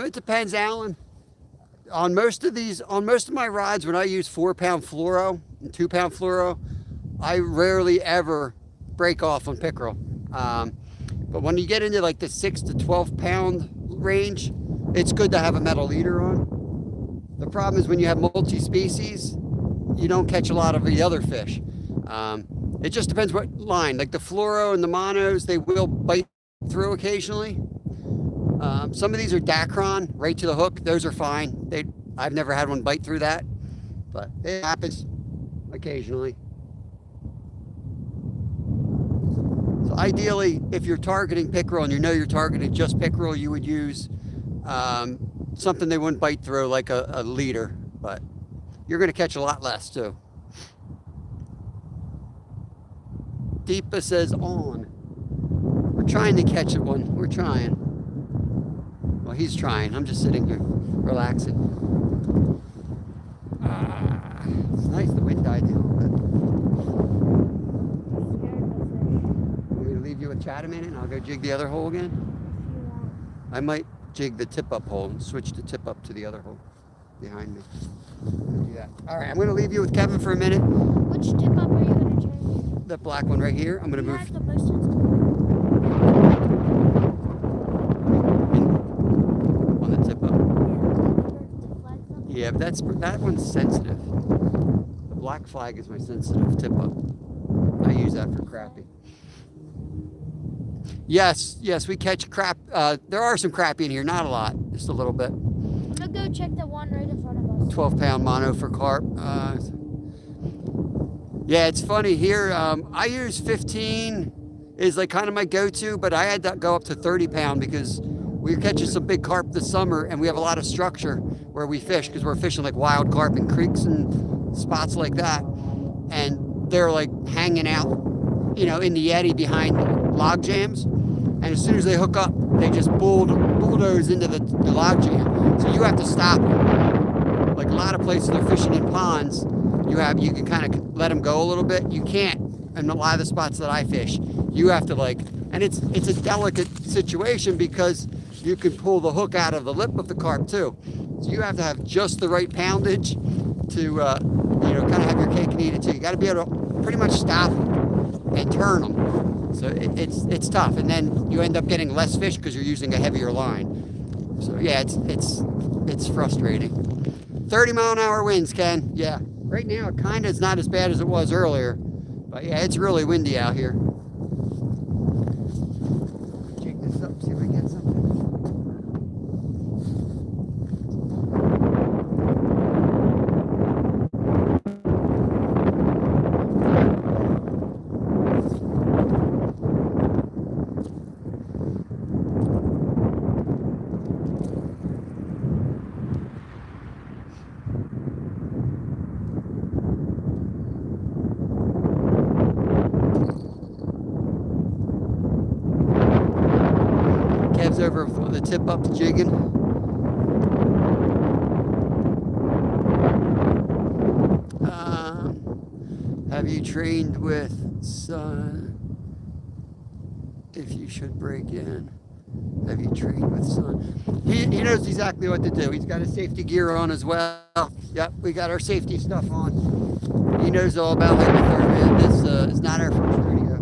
It depends, Alan. On most of my rods, when I use 4-pound fluoro and 2-pound fluoro, I rarely ever break off on pickerel. But when you get into like the 6 to 12 pound range, it's good to have a metal leader on. The problem is when you have multi-species, you don't catch a lot of the other fish. It just depends what line. Like the fluoro and the monos, they will bite through occasionally. Some of these are Dacron, right to the hook. Those are fine. I've never had one bite through that, but it happens occasionally. So ideally, if you're targeting pickerel and you know you're targeting just pickerel, you would use something they wouldn't bite through, like a leader, but you're going to catch a lot less too. Deepa says on. We're trying to catch it one. We're trying. Well, he's trying. I'm just sitting here relaxing. It's nice. The wind died down a little bit. Want me to leave you with Chad a minute and I'll go jig the other hole again? I might jig the tip-up hole and switch the tip-up to the other hole behind me. I'm gonna do that. All right, I'm going to leave you with Kevin for a minute. Which tip-up are you going to change? The black one right here. I'm going to move. The most sensitive. On the tip-up. Yeah, but that one's sensitive. The black flag is my sensitive tip-up. I use that for crappie. Yes, we catch crap. There are some crappie in here, not a lot, just a little bit. I'm gonna go check the one right in front of us. 12-pound mono for carp. Yeah, it's funny here. I use 15 is like kind of my go-to, but I had to go up to 30-pound because we were catching some big carp this summer, and we have a lot of structure where we fish because we're fishing like wild carp in creeks and spots like that, and they're like hanging out, in the eddy behind log jams. And as soon as they hook up, they just bulldoze into the log jam. So you have to stop them. Like a lot of places they're fishing in ponds, you can kind of let them go a little bit. You can't in a lot of the spots that I fish. You have to and it's a delicate situation because you can pull the hook out of the lip of the carp too. So you have to have just the right poundage to kind of have your cake and eat it too. You got to be able to pretty much stop them and turn them. So it's tough, and then you end up getting less fish because you're using a heavier line. So yeah, it's frustrating. 30-mile-an-hour winds, Ken. Yeah, right now it kind of is not as bad as it was earlier, but yeah, it's really windy out here. Jig this up, see if I get something. Over the tip up jigging. Have you trained with Sun? If you should break in. Have you trained with Sun? He knows exactly what to do. He's got his safety gear on as well. Yep, we got our safety stuff on. He knows all about hypothermia. This is not our first rodeo.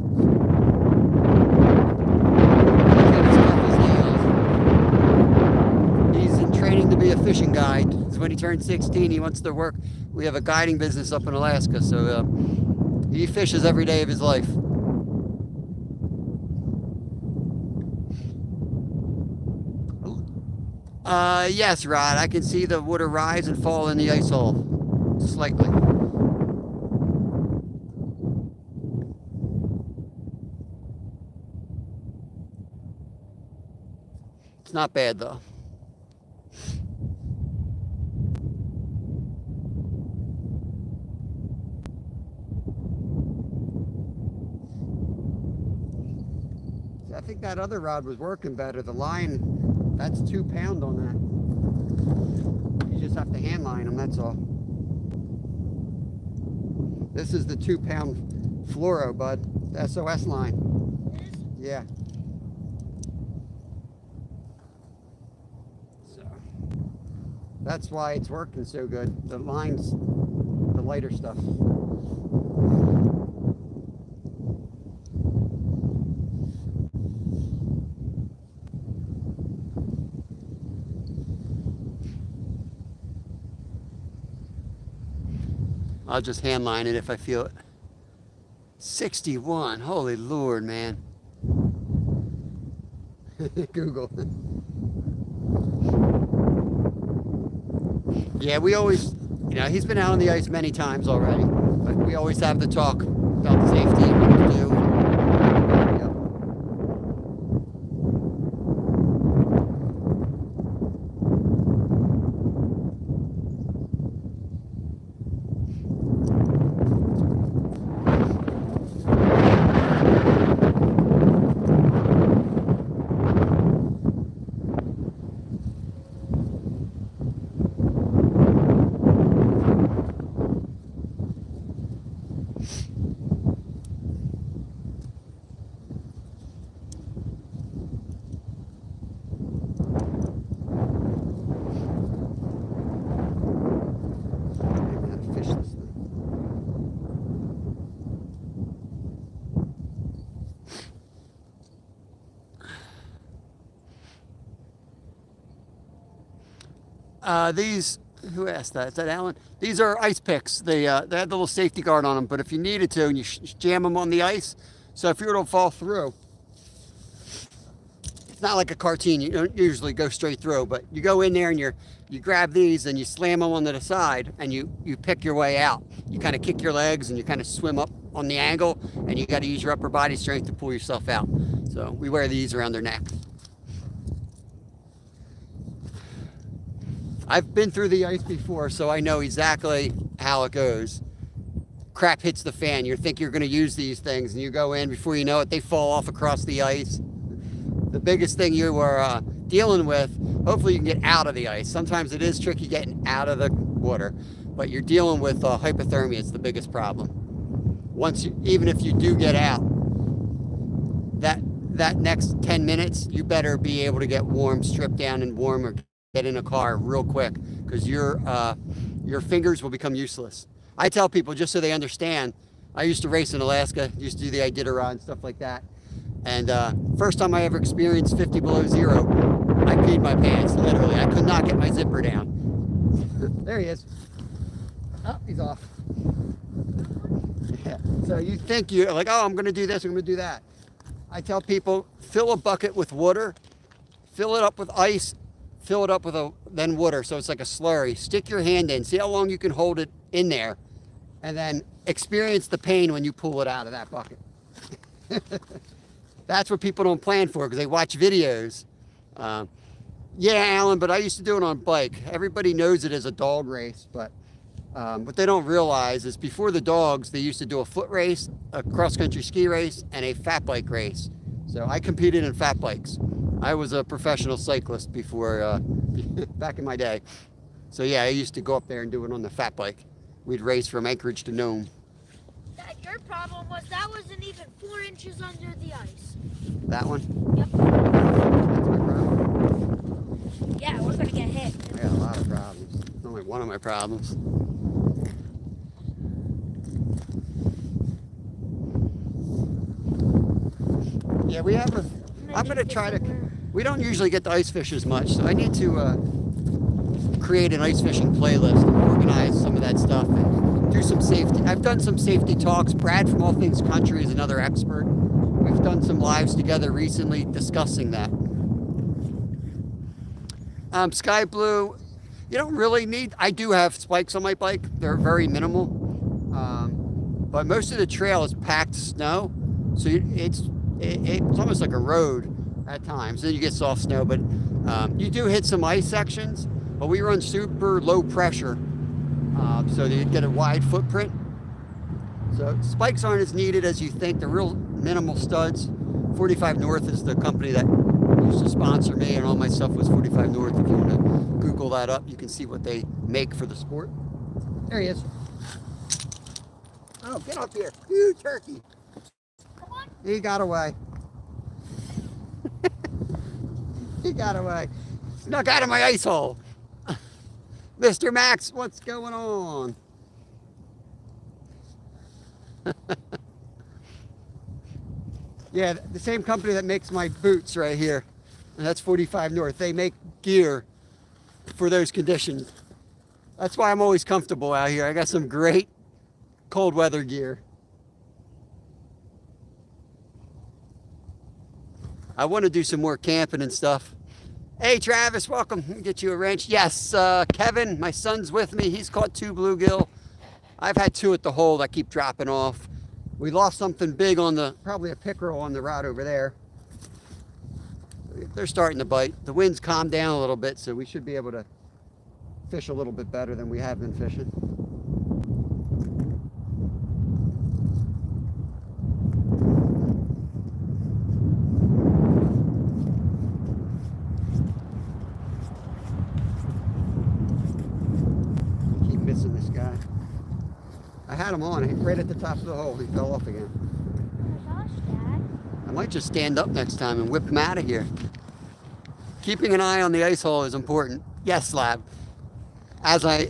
He's in training to be a fishing guide. So when he turns 16, he wants to work. We have a guiding business up in Alaska, so he fishes every day of his life. Yes, Rod, I can see the water rise and fall in the ice hole, slightly. It's not bad, though. I think that other rod was working better. The line, that's 2 pound on that. You just have to hand line them, that's all. This is the 2 pound fluoro, bud. The SOS line. Yeah. So that's why it's working so good. The line's the lighter stuff. I'll just hand line it if I feel it. 61, holy Lord, man. Google. Yeah, we always, he's been out on the ice many times already, but we always have the talk about the safety and what to do. These, who asked that? Is that Alan? These are ice picks. They had the little safety guard on them, but if you needed to, and you jam them on the ice, so if you were to fall through, it's not like a cartoon. You don't usually go straight through, but you go in there and you grab these and you slam them onto the side, and you pick your way out. You kind of kick your legs and you kind of swim up on the angle, and you got to use your upper body strength to pull yourself out. So we wear these around their neck. I've been through the ice before, so I know exactly how it goes. Crap hits the fan. You think you're going to use these things, and you go in, before you know it, they fall off across the ice. The biggest thing you are dealing with, hopefully you can get out of the ice. Sometimes it is tricky getting out of the water, but you're dealing with hypothermia. It's the biggest problem. Even if you do get out, that next 10 minutes, you better be able to get warm, strip down and warm, or get in a car real quick, because your fingers will become useless. I tell people, just so they understand, I used to race in Alaska, used to do the Iditarod and stuff like that. And first time I ever experienced 50 below zero, I peed my pants, literally. I could not get my zipper down. There he is. Oh, he's off. Yeah. So you think you're like, oh, I'm going to do this, I'm going to do that. I tell people, fill a bucket with water, fill it up with ice, fill it up with then water, so it's like a slurry. Stick your hand in, see how long you can hold it in there, and then experience the pain when you pull it out of that bucket. That's what people don't plan for, because they watch videos. Yeah, Alan, but I used to do it on a bike. Everybody knows it as a dog race, but what they don't realize is before the dogs, they used to do a foot race, a cross-country ski race, and a fat bike race. So I competed in fat bikes. I was a professional cyclist before, back in my day. So yeah, I used to go up there and do it on the fat bike. We'd race from Anchorage to Nome. That problem was that wasn't even 4 inches under the ice. That one? Yep. That's my problem. Yeah, we're gonna get hit. I got a lot of problems. Only one of my problems. Yeah, we have a. I'm gonna try to. We don't usually get to ice fish as much, so I need to create an ice fishing playlist and organize some of that stuff and do some safety. I've done some safety talks. Brad from All Things Country is another expert. We've done some lives together recently discussing that. Sky blue, you don't really need. I do have spikes on my bike. They're very minimal, but most of the trail is packed snow, so it's almost like a road at times. Then you get soft snow, but you do hit some ice sections. But we run super low pressure, so you get a wide footprint. So spikes aren't as needed as you think. They're real minimal studs. 45 North is the company that used to sponsor me, and all my stuff was 45 North. If you want to Google that up, you can see what they make for the sport. There he is. Oh, get up here. You turkey. Come on. He got away. He got away. Snuck out of my ice hole. Mr. Max, what's going on? Yeah, the same company that makes my boots right here. And that's 45 North. They make gear for those conditions. That's why I'm always comfortable out here. I got some great cold weather gear. I want to do some more camping and stuff. Hey Travis, welcome. Let me get you a wrench. Yes, Kevin, my son's with me. He's caught 2 bluegill. I've had 2 at the hole that keep dropping off. We lost something big on probably a pickerel on the rod over there. They're starting to bite. The wind's calmed down a little bit, so we should be able to fish a little bit better than we have been fishing. Missing this guy. I had him on right at the top of the hole. He fell off again. Oh my gosh, Dad. I might just stand up next time and whip him out of here. Keeping an eye on the ice hole is important. Yes, Slab. As I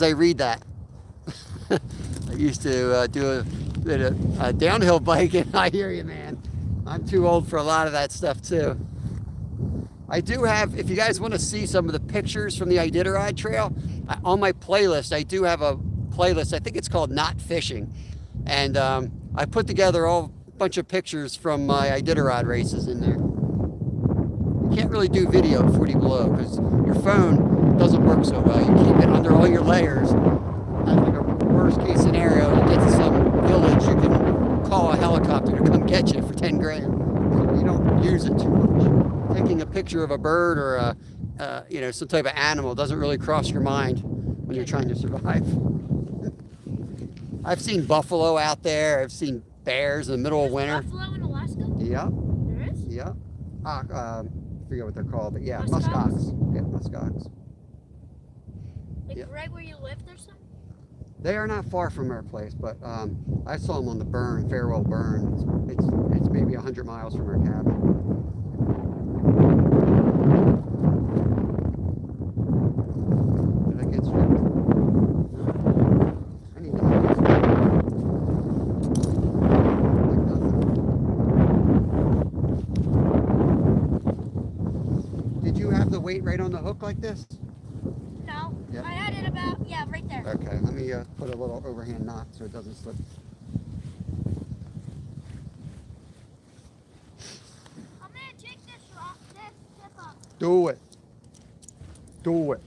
read that, I used to do a bit of downhill biking. I hear you, man. I'm too old for a lot of that stuff too. I do have, if you guys want to see some of the pictures from the Iditarod Trail, on my playlist, I do have a playlist. I think it's called Not Fishing. And I put together a bunch of pictures from my Iditarod races in there. You can't really do video at 40 below because your phone doesn't work so well. You keep it under all your layers. That's like a worst case scenario. You get to some village, you can call a helicopter to come get you for 10 grand. So you don't use it too much. Taking a picture of a bird or some type of animal doesn't really cross your mind when you're trying to survive. I've seen buffalo out there. I've seen bears in the middle of winter. Buffalo in Alaska? Yep. There is? Yep. I forget what they're called, but yeah, Muskox? muskox. Yeah, muskox. Like Yep. right where you live or something? They are not far from our place, but I saw them on the burn, Farewell Burn. It's maybe 100 miles from our cabin. Did I get stripped? I need to have this. Like nothing. Did you have the weight right on the hook like this? No. Yep. I had it about, right there. Okay, let me put a little overhand knot so it doesn't slip. I'm gonna take this tip up. Do it. Do it.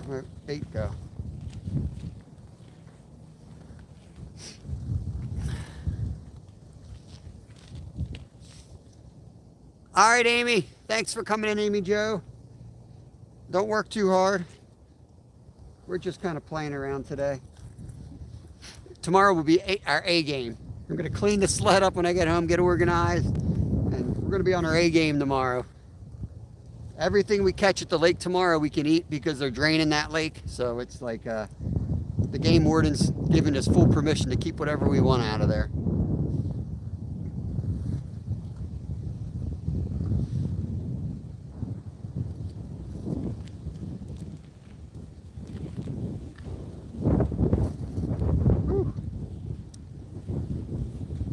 Where'd bait go? All right, Amy. Thanks for coming in, Amy Joe. Don't work too hard. We're just kind of playing around today. Tomorrow will be our A game. I'm going to clean the sled up when I get home, get organized, and we're going to be on our A game tomorrow. Everything we catch at the lake tomorrow we can eat because they're draining that lake. So it's like the game warden's given us full permission to keep whatever we want out of there.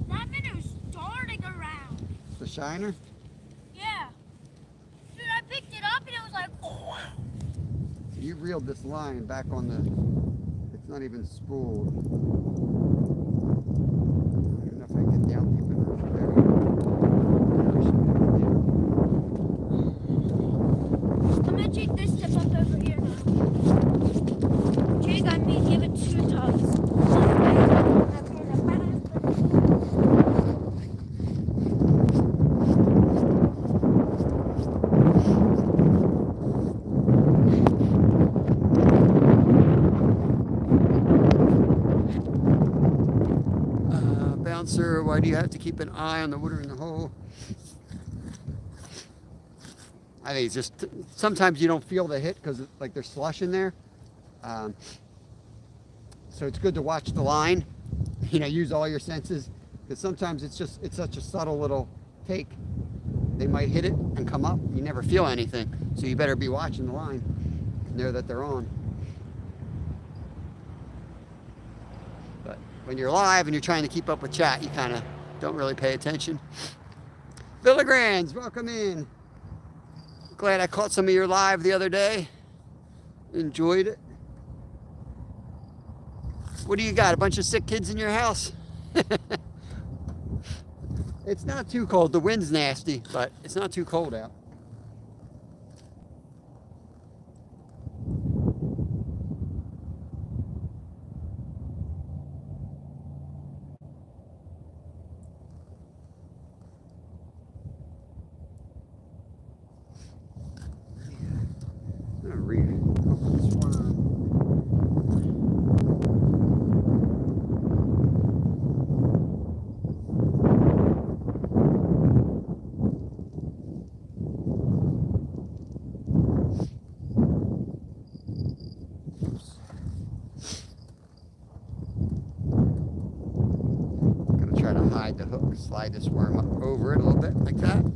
That minnow's darting around. The shiner? Yeah. Dude, I picked it up and it was like, oh. You reeled this line back on the, it's not even spooled. I don't know if I can get down deep enough. There we go. I'm gonna take this tip up over here now. Jake got me give it 2 tugs. Bouncer, why do you have to keep an eye on the water in the hole? I think it's just, sometimes you don't feel the hit because like there's slush in there. So it's good to watch the line, you know, use all your senses, because sometimes it's such a subtle little take. They might hit it and come up, you never feel anything. So you better be watching the line and know that they're on. But when you're live and you're trying to keep up with chat, you kind of don't really pay attention. Villagrands, welcome in. Glad I caught some of your live the other day. Enjoyed it. What do you got? A bunch of sick kids in your house? It's not too cold. The wind's nasty, but it's not too cold out. I'm gonna read it. This one. Hide the hook, slide this worm up over it a little bit like that. I don't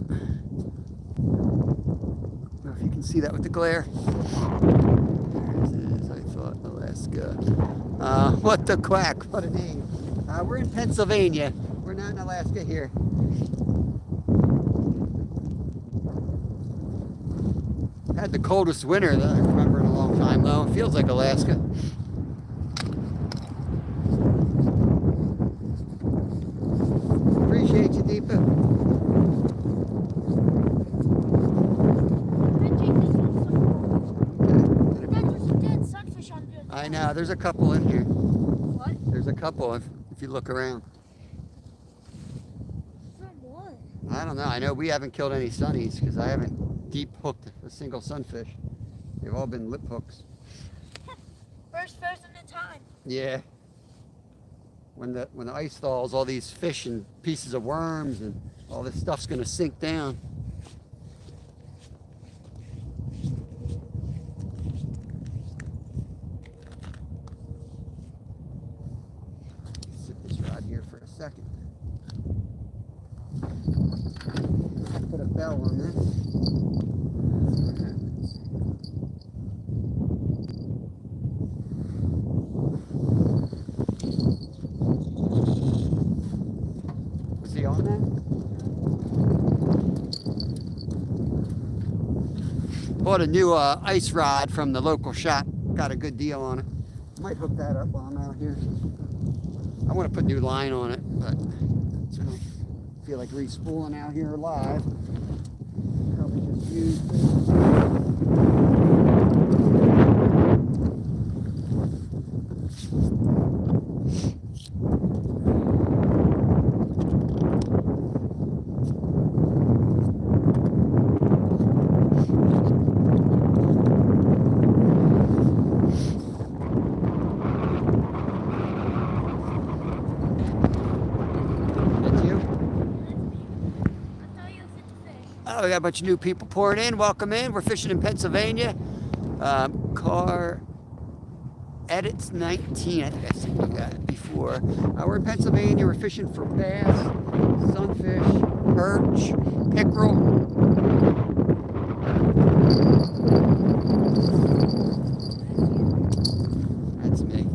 know if you can see that with the glare. There it is, I thought, Alaska. What the quack, what a name. We're in Pennsylvania. We're not in Alaska here. Had the coldest winter that I remember in a long time though. It feels like Alaska. Appreciate you, Deepa. There's a dead sunfish under it. I know, there's a couple in here. What? There's a couple if you look around. From what? I don't know. I know we haven't killed any sunnies because I haven't deep hooked a single sunfish. They've all been lip hooks. First person in time. Yeah. When the ice thaws, all these fish and pieces of worms and all this stuff's gonna sink down. Sit this rod here for a second. Put a bell on this. See what happens. Was he on that? Bought a new ice rod from the local shop. Got a good deal on it. Might hook that up while I'm out here. I want to put new line on it, but so I don't feel like re-spooling out here live. Probably just use this. Oh, we got a bunch of new people pouring in. Welcome in. We're fishing in Pennsylvania. Car Edits 19. I think I said you got it before. We're in Pennsylvania. We're fishing for bass, sunfish, perch, pickerel. That's me.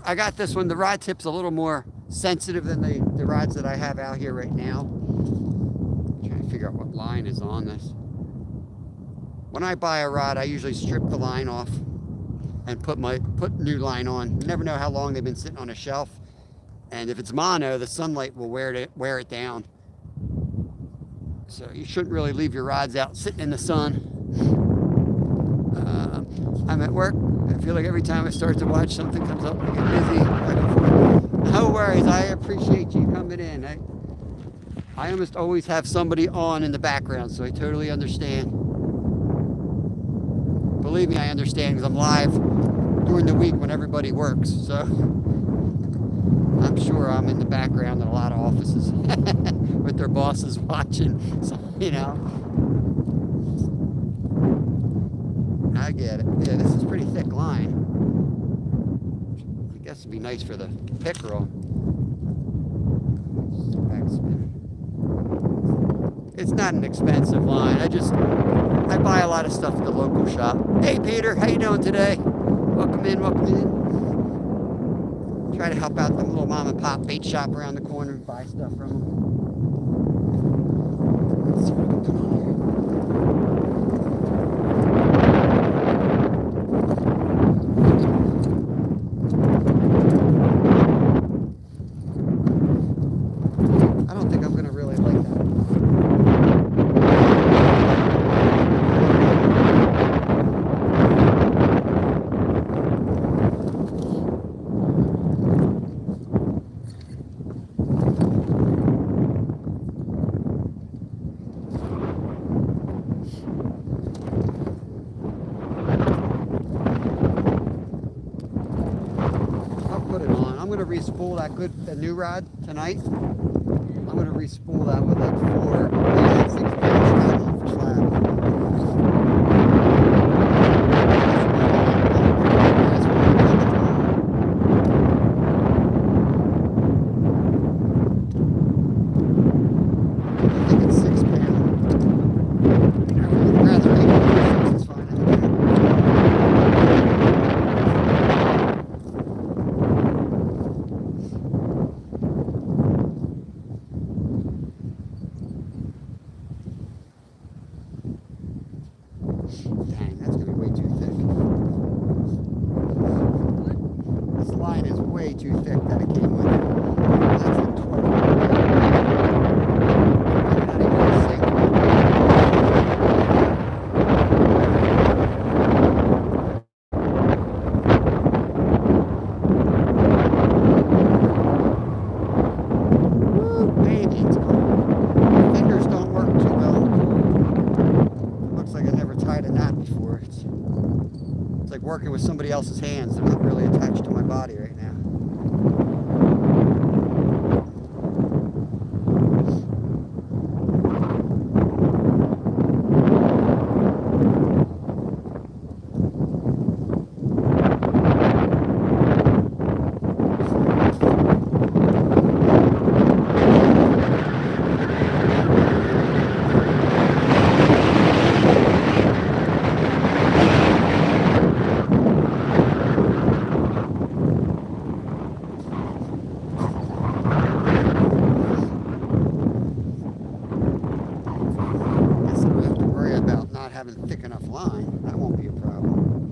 I got this one. The rod tip's a little more sensitive than the rods that I have out here right now. I'm trying to figure out what line is on this. When I buy a rod, I usually strip the line off and put new line on. You never know how long they've been sitting on a shelf. And if it's mono, the sunlight will wear it down. So you shouldn't really leave your rods out sitting in the sun. I'm at work. I feel like every time I start to watch, something comes up. I get busy. Back and forth. No worries. I appreciate you coming in. I almost always have somebody on in the background, so I totally understand. Believe me, I understand, because I'm live during the week when everybody works. So I'm sure I'm in the background in a lot of offices with their bosses watching. So, you know. I get it. Yeah, this is pretty thick line. I guess it'd be nice for the pickerel. Backspin. It's not an expensive line. I buy a lot of stuff at the local shop. Hey Peter, how you doing today? Welcome in, welcome in. Try to help out the little mom and pop bait shop around the corner and buy stuff from them. Let's see what we can come on here. I don't think I'm going to really like that. I'll put it on. I'm going to re-spool that new rod tonight. I'm going to re-spool that with like 4 6 pounds on for slab. I think it's 6 pounds. I'd rather 8 pounds. It's fine. Dang, that's going to be way too thick. This line is way too thick that it came with. That's like 12. Probably not even gonna sink. Woo, baby, it's cold. My fingers don't work too well. Looks like I never tied a knot before. It's like working with somebody else's hands. They're not really attached to my body right now. Having thick enough line, that won't be a problem.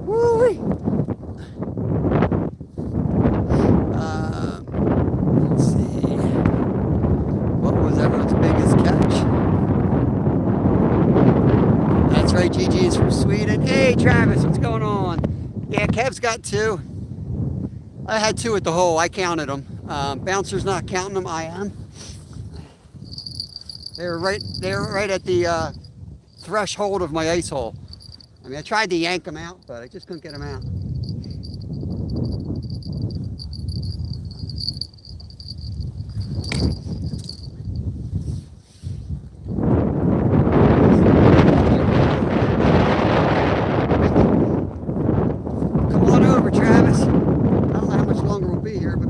Woo-wee. Let's see. What was everyone's biggest catch? That's right, GG's from Sweden. Hey Travis, what's going on? Yeah, Kev's got 2. I had 2 at the hole. I counted them. Bouncer's not counting them. I am. They were right at the threshold of my ice hole. I mean, I tried to yank them out, but I just couldn't get them out.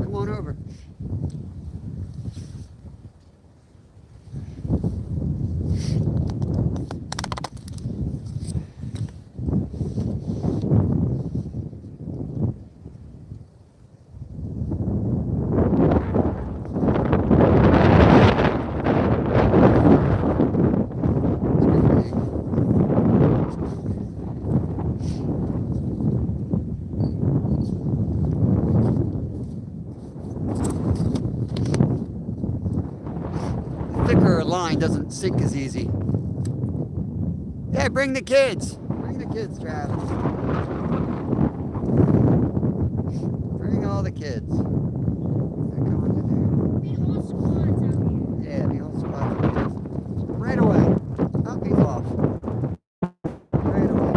Come on over. Thicker line doesn't sink as easy. Yeah, bring the kids. Bring the kids, Travis. Bring all the kids. They're going to there. Big whole squads out here. Yeah, the whole squad of kids. Right away. Up he's off. Right away.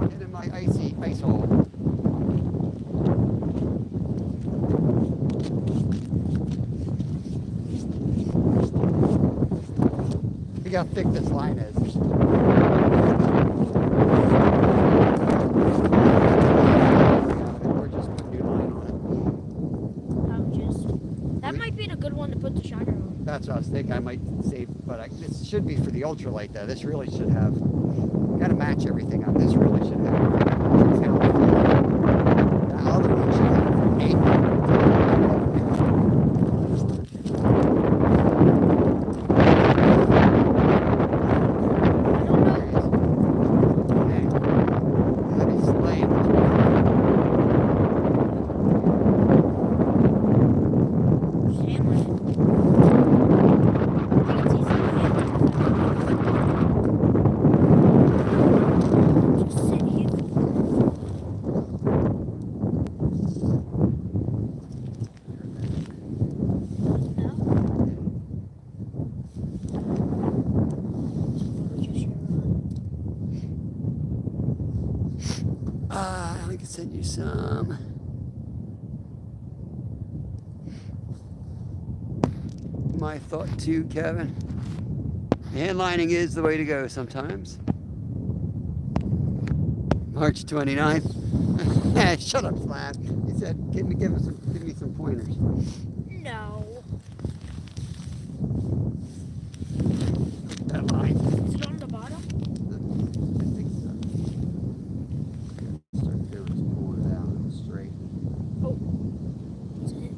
Get in my ice hole. See how thick this line is. We're just putting new line on That might be a good one to put the shiner on. it. That's what I was thinking. I might save, but this should be for the ultralight though. This really should have, got to match everything up. This really should have. The other one should have 8. We can send you some. My thought too, Kevin. Hand lining is the way to go sometimes. March 29th. Shut up, Slav. He said, give me some pointers. No. That line. Is it on the bottom? I think so. Start doing is pull it out and straight. Oh. What's it?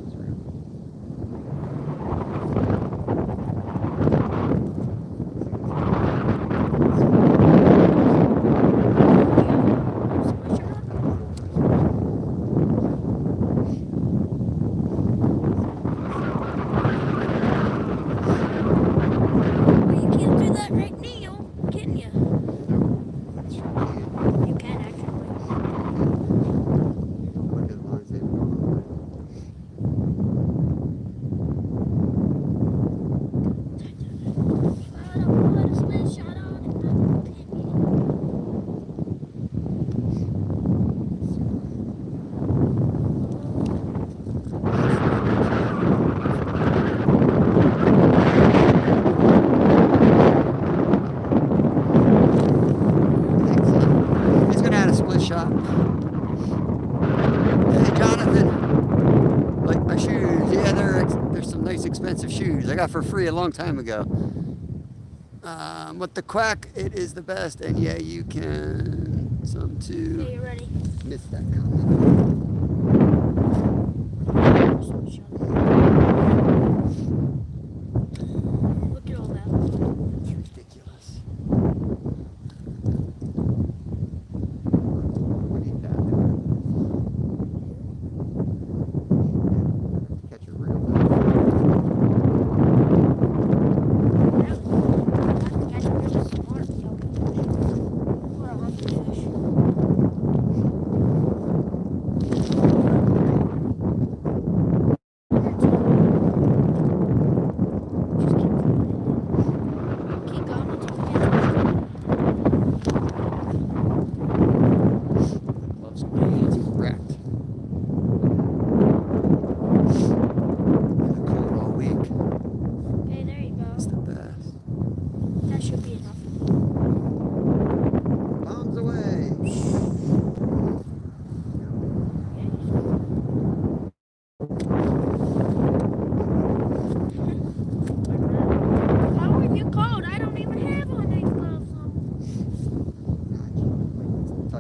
That's right. Shop. Hey, Jonathan, like my shoes. Yeah, there's some nice expensive shoes I got for free a long time ago. With the quack, it is the best, and yeah, you can some too. Okay, you ready? Missed that comment. Look at all that. It's ridiculous.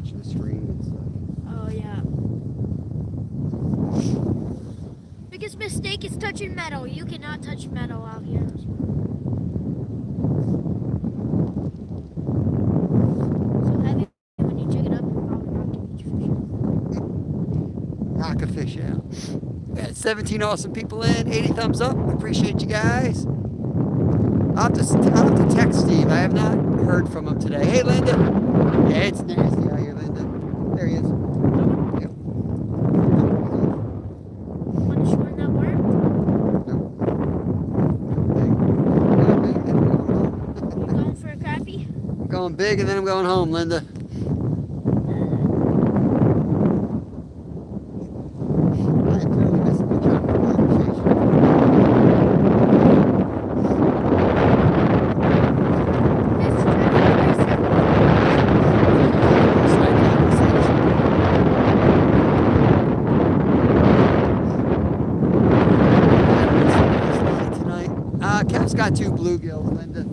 touching the screen and stuff. Oh yeah. Biggest mistake is touching metal. You cannot touch metal out here. So heavy when you jig it up, you're probably not gonna get your fish. Knock a fish out. We got 17 awesome people in, 80 thumbs up. Appreciate you guys. I'll have to text Steve. I have not heard from him today. Hey, Linda. Yeah, it's nasty out here, Linda. There he is. Yep. Want to shorten that worm? You going for a crappie? I'm going big and then I'm going home, Linda. I am totally missing the job of conversation. Kev's got 2 bluegills, Linda.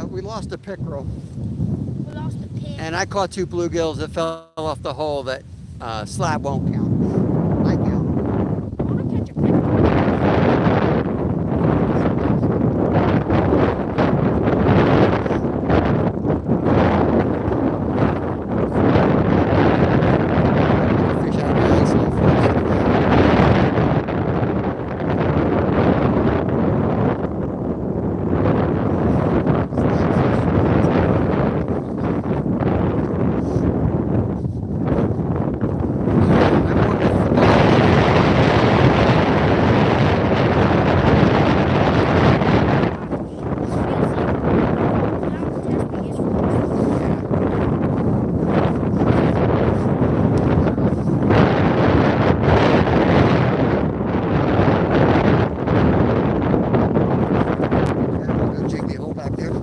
We lost a pickerel, We lost a pin. and I caught 2 bluegills that fell off the hole that slab won't count. I count. I want to catch a pin. Fish out of the ice hole first. Jig the hole back there.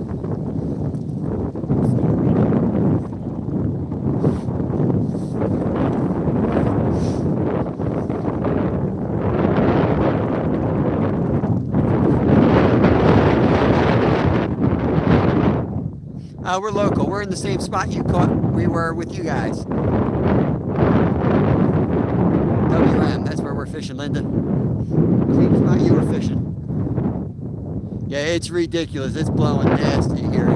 We're local. We're in the same spot we were with you guys. WM, that's where we're fishing, Linda. Same spot you were fishing. Yeah, it's ridiculous. It's blowing nasty here.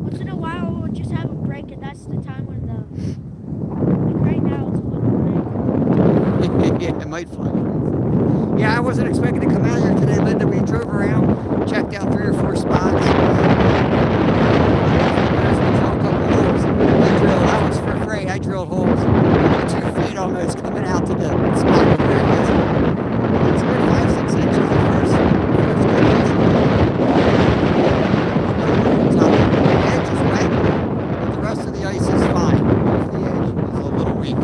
Once in a while, we'll just have a break, and that's the time when like right now, it's a little big. Yeah, it might fly. Yeah, I wasn't expecting to come out here today, Linda. We drove around, checked out 3 or 4 spots. I was for afraid. I drilled holes 2 feet almost coming out to the spot. It's good 5-6 inches at first. The edge is wet, but the rest of the ice is fine. The edge is a little weak.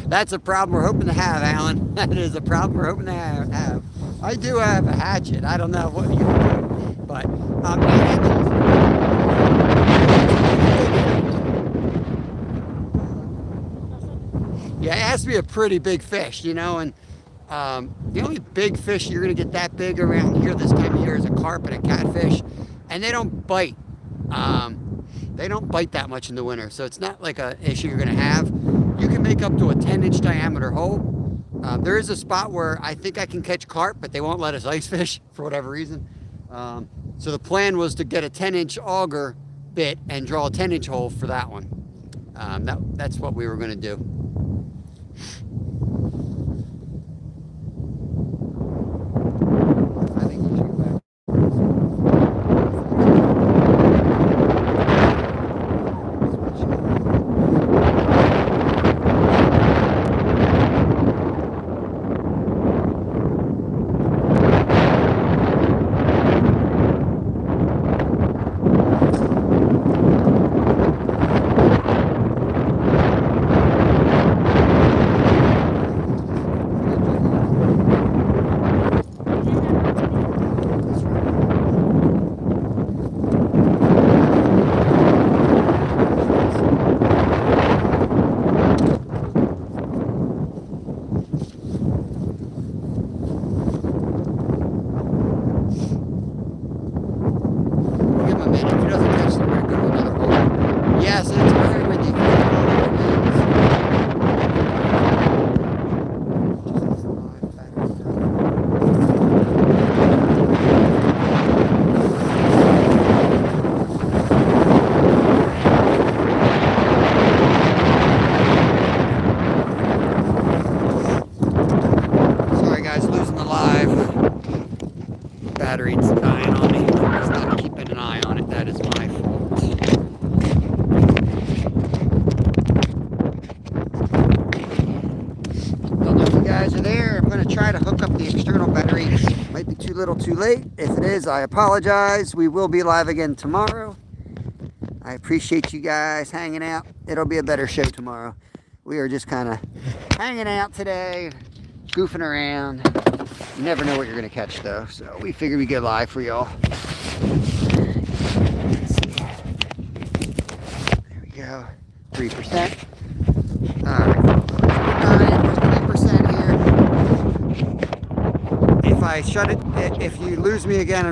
That's a problem we're hoping to have, Alan. That is a problem we're hoping to have. I do have a hatchet. I don't know what you can do, but 8 inches. Yeah, it has to be a pretty big fish, you know, and the only big fish you're going to get that big around here this time of year is a carp and a catfish, and they don't bite. They don't bite that much in the winter, so it's not like an issue you're going to have. You can make up to a 10-inch diameter hole. There is a spot where I think I can catch carp, but they won't let us ice fish for whatever reason. So the plan was to get a 10-inch auger bit and draw a 10-inch hole for that one. That's what we were going to do. I think you should go back. Yes, it's very windy. Sorry guys, losing the live. Battery's dying on me. Just need to keep an eye on it. That is my fault. Guys are there. I'm going to try to hook up the external battery. Might be too little too late. If it is, I apologize. We will be live again tomorrow. I appreciate you guys hanging out. It'll be a better show tomorrow. We are just kind of hanging out today, goofing around. You never know what you're going to catch though, so we figured we'd go live for y'all. There we go. 3%. All right. If I shut it, if you lose me again,